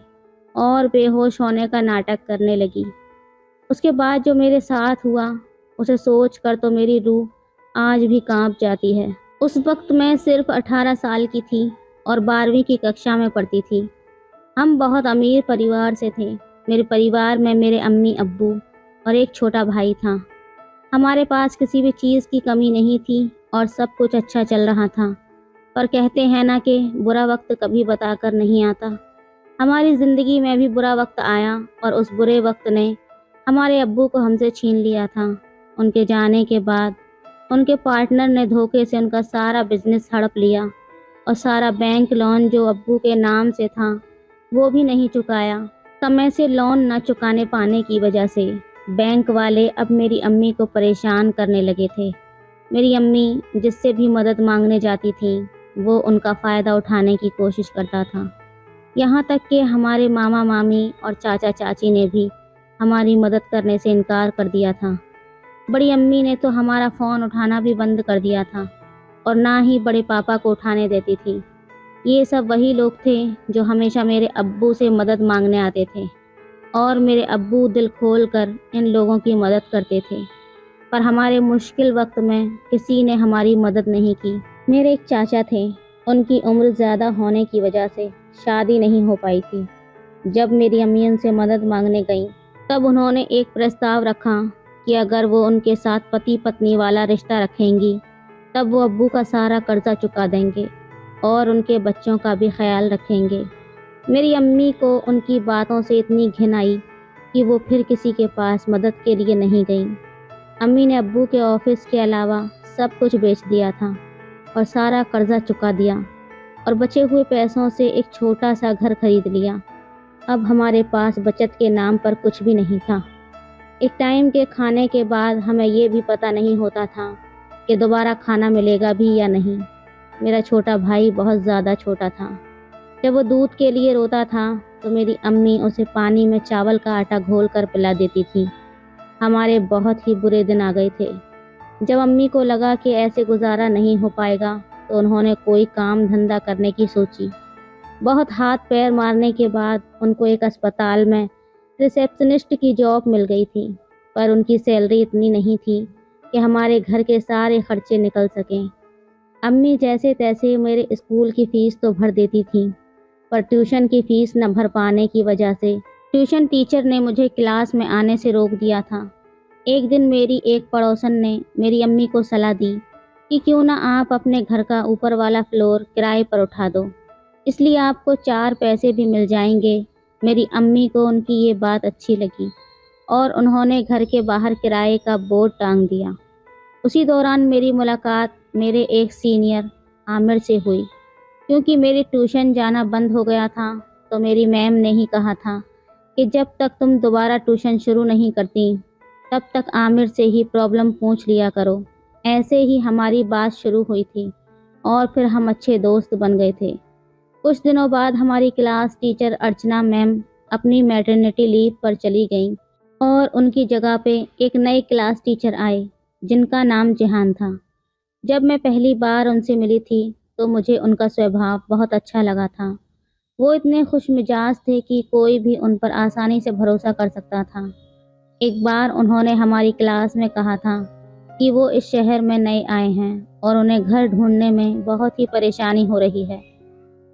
और बेहोश होने का नाटक करने लगी। उसके बाद जो मेरे साथ हुआ उसे सोच कर तो मेरी रूह आज भी कांप जाती है। उस वक्त मैं सिर्फ 18 साल की थी और 12वीं की कक्षा में पढ़ती थी। हम बहुत अमीर परिवार से थे। मेरे परिवार में मेरे अम्मी अब्बू और एक छोटा भाई था। हमारे पास किसी भी चीज़ की कमी नहीं थी और सब कुछ अच्छा चल रहा था। पर कहते हैं ना कि बुरा वक्त कभी बताकर नहीं आता। हमारी ज़िंदगी में भी बुरा वक्त आया और उस बुरे वक्त ने हमारे अब्बू को हमसे छीन लिया था। उनके जाने के बाद उनके पार्टनर ने धोखे से उनका सारा बिजनेस हड़प लिया और सारा बैंक लोन जो अब्बू के नाम से था वो भी नहीं चुकाया। समय से लोन न चुकाने पाने की वजह से बैंक वाले अब मेरी अम्मी को परेशान करने लगे थे। मेरी अम्मी जिससे भी मदद मांगने जाती थी वो उनका फ़ायदा उठाने की कोशिश करता था। यहाँ तक कि हमारे मामा मामी और चाचा चाची ने भी हमारी मदद करने से इनकार कर दिया था। बड़ी अम्मी ने तो हमारा फ़ोन उठाना भी बंद कर दिया था। और ना ही बड़े पापा को उठाने देती थी। ये सब वही लोग थे जो हमेशा मेरे अब्बू से मदद मांगने आते थे और मेरे अब्बू दिल खोल कर इन लोगों की मदद करते थे। पर हमारे मुश्किल वक्त में किसी ने हमारी मदद नहीं की। मेरे एक चाचा थे, उनकी उम्र ज़्यादा होने की वजह से शादी नहीं हो पाई थी। जब मेरी अम्मी उनसे मदद मांगने गईं, तब उन्होंने एक प्रस्ताव रखा कि अगर वो उनके साथ पति पत्नी वाला रिश्ता रखेंगी, तब वो अब्बू का सारा कर्जा चुका देंगे और उनके बच्चों का भी ख्याल रखेंगे। मेरी अम्मी को उनकी बातों से इतनी घिन आई कि वो फिर किसी के पास मदद के लिए नहीं गईं। अम्मी ने अब्बू के ऑफिस के अलावा सब कुछ बेच दिया था और सारा कर्जा चुका दिया और बचे हुए पैसों से एक छोटा सा घर खरीद लिया। अब हमारे पास बचत के नाम पर कुछ भी नहीं था। एक टाइम के खाने के बाद हमें ये भी पता नहीं होता था कि दोबारा खाना मिलेगा भी या नहीं। मेरा छोटा भाई बहुत ज़्यादा छोटा था। जब वो दूध के लिए रोता था तो मेरी अम्मी उसे पानी में चावल का आटा घोल कर पिला देती थी। हमारे बहुत ही बुरे दिन आ गए थे। जब अम्मी को लगा कि ऐसे गुजारा नहीं हो पाएगा तो उन्होंने कोई काम धंधा करने की सोची। बहुत हाथ पैर मारने के बाद उनको एक अस्पताल में रिसेप्शनिस्ट की जॉब मिल गई थी, पर उनकी सैलरी इतनी नहीं थी कि हमारे घर के सारे खर्चे निकल सकें। अम्मी जैसे तैसे मेरे स्कूल की फ़ीस तो भर देती थी, पर ट्यूशन की फ़ीस न भर पाने की वजह से ट्यूशन टीचर ने मुझे क्लास में आने से रोक दिया था। एक दिन मेरी एक पड़ोसन ने मेरी अम्मी को सलाह दी कि क्यों ना आप अपने घर का ऊपर वाला फ्लोर किराए पर उठा दो, इसलिए आपको 4 पैसे भी मिल जाएंगे। मेरी अम्मी को उनकी ये बात अच्छी लगी और उन्होंने घर के बाहर किराए का बोर्ड टांग दिया। उसी दौरान मेरी मुलाकात मेरे एक सीनियर आमिर से हुई। क्योंकि मेरी ट्यूशन जाना बंद हो गया था तो मेरी मैम ने ही कहा था कि जब तक तुम दोबारा ट्यूशन शुरू नहीं करती तब तक आमिर से ही प्रॉब्लम पूछ लिया करो। ऐसे ही हमारी बात शुरू हुई थी और फिर हम अच्छे दोस्त बन गए थे। कुछ दिनों बाद हमारी क्लास टीचर अर्चना मैम अपनी मैटरनिटी लीव पर चली गईं और उनकी जगह पे एक नए क्लास टीचर आए जिनका नाम जिहान था। जब मैं पहली बार उनसे मिली थी तो मुझे उनका स्वभाव बहुत अच्छा लगा था। वो इतने खुशमिजाज थे कि कोई भी उन पर आसानी से भरोसा कर सकता था। एक बार उन्होंने हमारी क्लास में कहा था कि वो इस शहर में नए आए हैं और उन्हें घर ढूंढने में बहुत ही परेशानी हो रही है।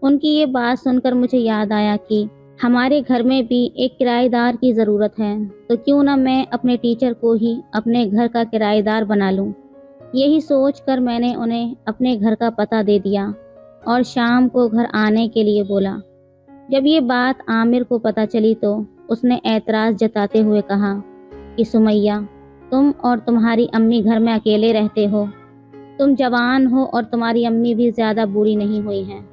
उनकी ये बात सुनकर मुझे याद आया कि हमारे घर में भी एक किराएदार की ज़रूरत है, तो क्यों ना मैं अपने टीचर को ही अपने घर का किराएदार बना लूं। यही सोचकर मैंने उन्हें अपने घर का पता दे दिया और शाम को घर आने के लिए बोला। जब ये बात आमिर को पता चली तो उसने ऐतराज़ जताते हुए कहा कि सुमैया, तुम और तुम्हारी अम्मी घर में अकेले रहते हो। तुम जवान हो और तुम्हारी अम्मी भी ज़्यादा बुरी नहीं हुई हैं।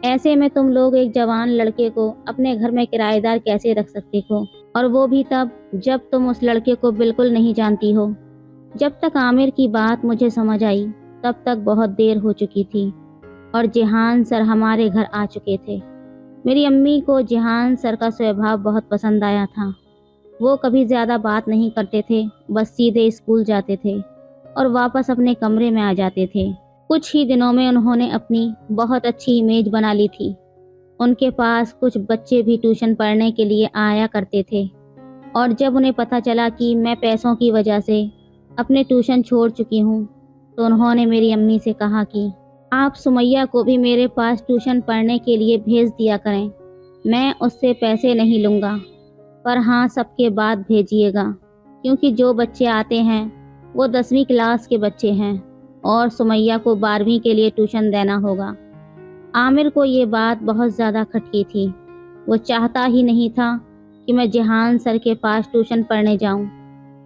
ऐसे में तुम लोग एक जवान लड़के को अपने घर में किराएदार कैसे रख सकते हो, और वो भी तब जब तुम उस लड़के को बिल्कुल नहीं जानती हो। जब तक आमिर की बात मुझे समझ आई तब तक बहुत देर हो चुकी थी और जिहान सर हमारे घर आ चुके थे। मेरी अम्मी को जिहान सर का स्वभाव बहुत पसंद आया था। वो कभी ज़्यादा बात नहीं करते थे, बस सीधे स्कूल जाते थे और वापस अपने कमरे में आ जाते थे। कुछ ही दिनों में उन्होंने अपनी बहुत अच्छी इमेज बना ली थी। उनके पास कुछ बच्चे भी ट्यूशन पढ़ने के लिए आया करते थे और जब उन्हें पता चला कि मैं पैसों की वजह से अपने ट्यूशन छोड़ चुकी हूँ तो उन्होंने मेरी अम्मी से कहा कि आप सुमैया को भी मेरे पास ट्यूशन पढ़ने के लिए भेज दिया करें। मैं उससे पैसे नहीं लूँगा, पर हाँ सबके बाद भेजिएगा, क्योंकि जो बच्चे आते हैं वो 10वीं क्लास के बच्चे हैं और सुमैया को 12वीं के लिए ट्यूशन देना होगा। आमिर को ये बात बहुत ज़्यादा खटकी थी। वो चाहता ही नहीं था कि मैं जिहान सर के पास ट्यूशन पढ़ने जाऊं,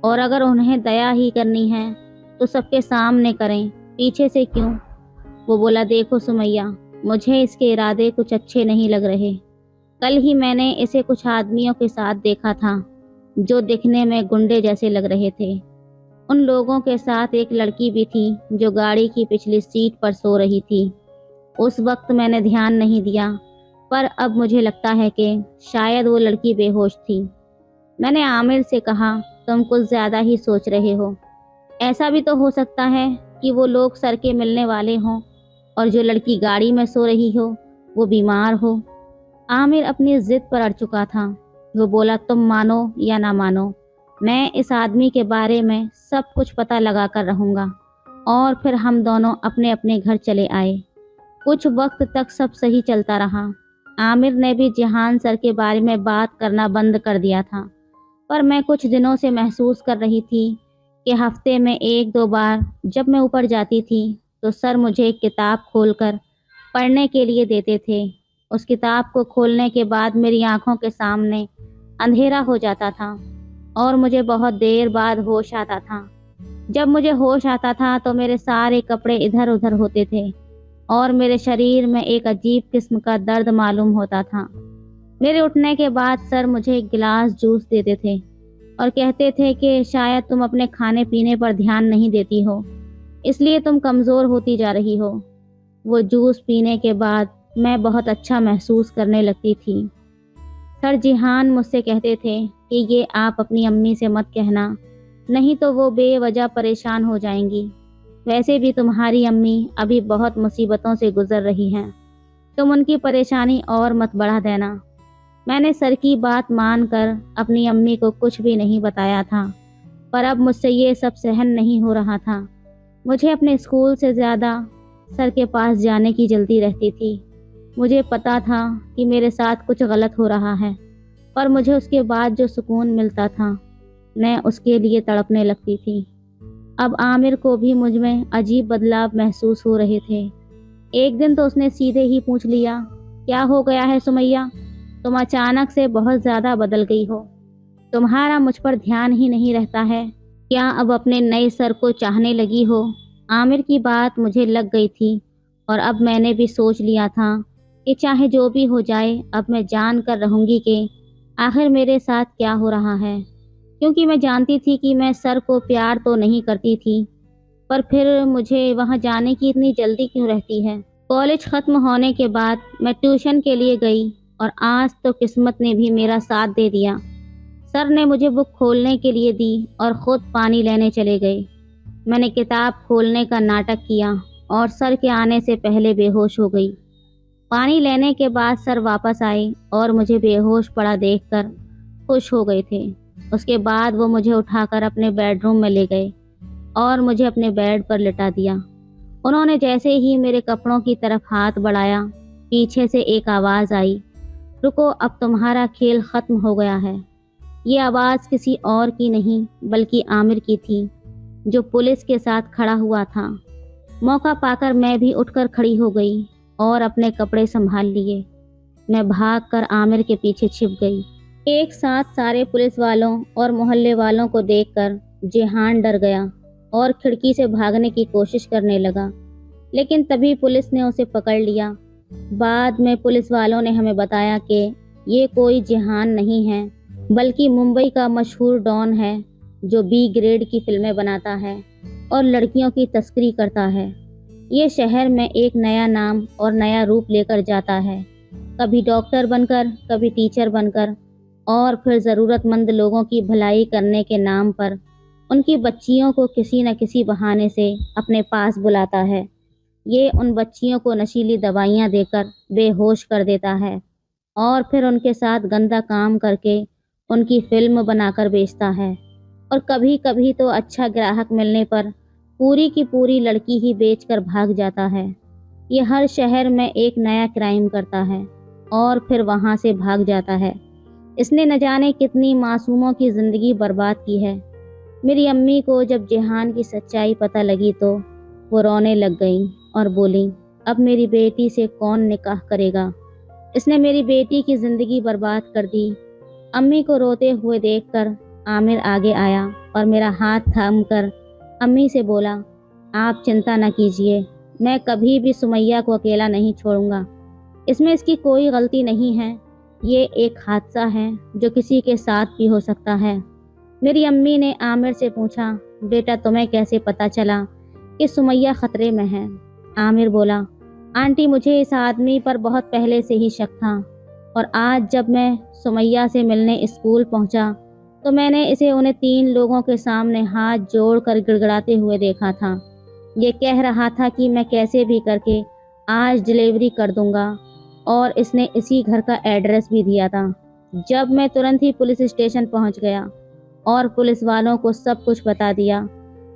और अगर उन्हें दया ही करनी है तो सबके सामने करें, पीछे से क्यों। वो बोला, देखो सुमैया, मुझे इसके इरादे कुछ अच्छे नहीं लग रहे। कल ही मैंने इसे कुछ आदमियों के साथ देखा था जो दिखने में गुंडे जैसे लग रहे थे। उन लोगों के साथ एक लड़की भी थी जो गाड़ी की पिछली सीट पर सो रही थी। उस वक्त मैंने ध्यान नहीं दिया, पर अब मुझे लगता है कि शायद वो लड़की बेहोश थी। मैंने आमिर से कहा, तुम कुछ ज़्यादा ही सोच रहे हो। ऐसा भी तो हो सकता है कि वो लोग सर के मिलने वाले हों और जो लड़की गाड़ी में सो रही हो वो बीमार हो। आमिर अपनी जिद पर अड़ चुका था। वो बोला, तुम मानो या ना मानो, मैं इस आदमी के बारे में सब कुछ पता लगा कर रहूँगा। और फिर हम दोनों अपने अपने घर चले आए। कुछ वक्त तक सब सही चलता रहा। आमिर ने भी जिहान सर के बारे में बात करना बंद कर दिया था, पर मैं कुछ दिनों से महसूस कर रही थी कि हफ्ते में 1-2 बार जब मैं ऊपर जाती थी तो सर मुझे एक किताब खोलकर पढ़ने के लिए देते थे। उस किताब को खोलने के बाद मेरी आंखों के सामने अंधेरा हो जाता था और मुझे बहुत देर बाद होश आता था। जब मुझे होश आता था तो मेरे सारे कपड़े इधर उधर होते थे और मेरे शरीर में एक अजीब किस्म का दर्द मालूम होता था। मेरे उठने के बाद सर मुझे एक गिलास जूस देते थे और कहते थे कि शायद तुम अपने खाने पीने पर ध्यान नहीं देती हो, इसलिए तुम कमज़ोर होती जा रही हो। वो जूस पीने के बाद मैं बहुत अच्छा महसूस करने लगती थी। सर जिहान मुझसे कहते थे कि ये आप अपनी अम्मी से मत कहना, नहीं तो वो बेवजह परेशान हो जाएंगी। वैसे भी तुम्हारी अम्मी अभी बहुत मुसीबतों से गुजर रही हैं, तुम उनकी परेशानी और मत बढ़ा देना। मैंने सर की बात मानकर अपनी अम्मी को कुछ भी नहीं बताया था, पर अब मुझसे ये सब सहन नहीं हो रहा था। मुझे अपने स्कूल से ज़्यादा सर के पास जाने की जल्दी रहती थी। मुझे पता था कि मेरे साथ कुछ गलत हो रहा है, पर मुझे उसके बाद जो सुकून मिलता था मैं उसके लिए तड़पने लगती थी। अब आमिर को भी मुझ में अजीब बदलाव महसूस हो रहे थे। एक दिन तो उसने सीधे ही पूछ लिया, क्या हो गया है सुमैया, तुम अचानक से बहुत ज़्यादा बदल गई हो। तुम्हारा मुझ पर ध्यान ही नहीं रहता है। क्या अब अपने नए सर को चाहने लगी हो? आमिर की बात मुझे लग गई थी और अब मैंने भी सोच लिया था कि चाहे जो भी हो जाए अब मैं जान कर रहूँगी कि आखिर मेरे साथ क्या हो रहा है। क्योंकि मैं जानती थी कि मैं सर को प्यार तो नहीं करती थी, पर फिर मुझे वहाँ जाने की इतनी जल्दी क्यों रहती है। कॉलेज ख़त्म होने के बाद मैं ट्यूशन के लिए गई और आज तो किस्मत ने भी मेरा साथ दे दिया। सर ने मुझे बुक खोलने के लिए दी और ख़ुद पानी लेने चले गए। मैंने किताब खोलने का नाटक किया और सर के आने से पहले बेहोश हो गई। पानी लेने के बाद सर वापस आए और मुझे बेहोश पड़ा देखकर खुश हो गए थे। उसके बाद वो मुझे उठाकर अपने बेडरूम में ले गए और मुझे अपने बेड पर लिटा दिया। उन्होंने जैसे ही मेरे कपड़ों की तरफ हाथ बढ़ाया, पीछे से एक आवाज़ आई, रुको, अब तुम्हारा खेल ख़त्म हो गया है। ये आवाज़ किसी और की नहीं बल्कि आमिर की थी, जो पुलिस के साथ खड़ा हुआ था। मौका पाकर मैं भी उठकर खड़ी हो गई और अपने कपड़े संभाल लिए। मैं भागकर आमिर के पीछे छिप गई। एक साथ सारे पुलिस वालों और मोहल्ले वालों को देखकर जिहान डर गया और खिड़की से भागने की कोशिश करने लगा, लेकिन तभी पुलिस ने उसे पकड़ लिया। बाद में पुलिस वालों ने हमें बताया कि ये कोई जिहान नहीं है बल्कि मुंबई का मशहूर डॉन है जो बी ग्रेड की फिल्में बनाता है और लड़कियों की तस्करी करता है। ये शहर में एक नया नाम और नया रूप लेकर जाता है, कभी डॉक्टर बनकर, कभी टीचर बनकर, और फिर ज़रूरतमंद लोगों की भलाई करने के नाम पर उनकी बच्चियों को किसी न किसी बहाने से अपने पास बुलाता है। ये उन बच्चियों को नशीली दवाइयाँ देकर बेहोश कर देता है और फिर उनके साथ गंदा काम करके उनकी फिल्म बनाकर बेचता है। और कभी कभी तो अच्छा ग्राहक मिलने पर पूरी की पूरी लड़की ही बेचकर भाग जाता है। ये हर शहर में एक नया क्राइम करता है और फिर वहाँ से भाग जाता है। इसने न जाने कितनी मासूमों की ज़िंदगी बर्बाद की है। मेरी अम्मी को जब जिहान की सच्चाई पता लगी तो वो रोने लग गई और बोली, अब मेरी बेटी से कौन निकाह करेगा, इसने मेरी बेटी की ज़िंदगी बर्बाद कर दी। अम्मी को रोते हुए देखकर आमिर आगे आया और मेरा हाथ थामकर अम्मी से बोला, आप चिंता न कीजिए, मैं कभी भी सुमैया को अकेला नहीं छोड़ूंगा। इसमें इसकी कोई गलती नहीं है, ये एक हादसा है जो किसी के साथ भी हो सकता है। मेरी अम्मी ने आमिर से पूछा, बेटा तुम्हें कैसे पता चला कि सुमैया ख़तरे में है? आमिर बोला, आंटी मुझे इस आदमी पर बहुत पहले से ही शक था और आज जब मैं सुमैया से मिलने स्कूल पहुंचा तो मैंने इसे उन्हें 3 लोगों के सामने हाथ जोड़कर गिड़गिड़ाते हुए देखा था। ये कह रहा था कि मैं कैसे भी करके आज डिलीवरी कर दूंगा और इसने इसी घर का एड्रेस भी दिया था। जब मैं तुरंत ही पुलिस स्टेशन पहुंच गया और पुलिस वालों को सब कुछ बता दिया।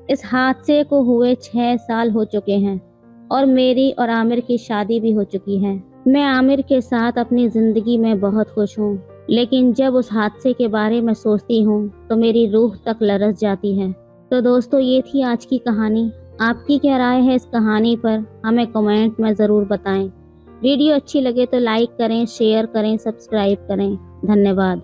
इस हादसे को हुए 6 साल हो चुके हैं और मेरी और आमिर की शादी भी हो चुकी है। मैं आमिर के साथ अपनी ज़िंदगी में बहुत खुश हूँ, लेकिन जब उस हादसे के बारे में सोचती हूँ तो मेरी रूह तक लरस जाती है। तो दोस्तों, ये थी आज की कहानी। आपकी क्या राय है इस कहानी पर, हमें कमेंट में ज़रूर बताएं। वीडियो अच्छी लगे तो लाइक करें, शेयर करें, सब्सक्राइब करें। धन्यवाद।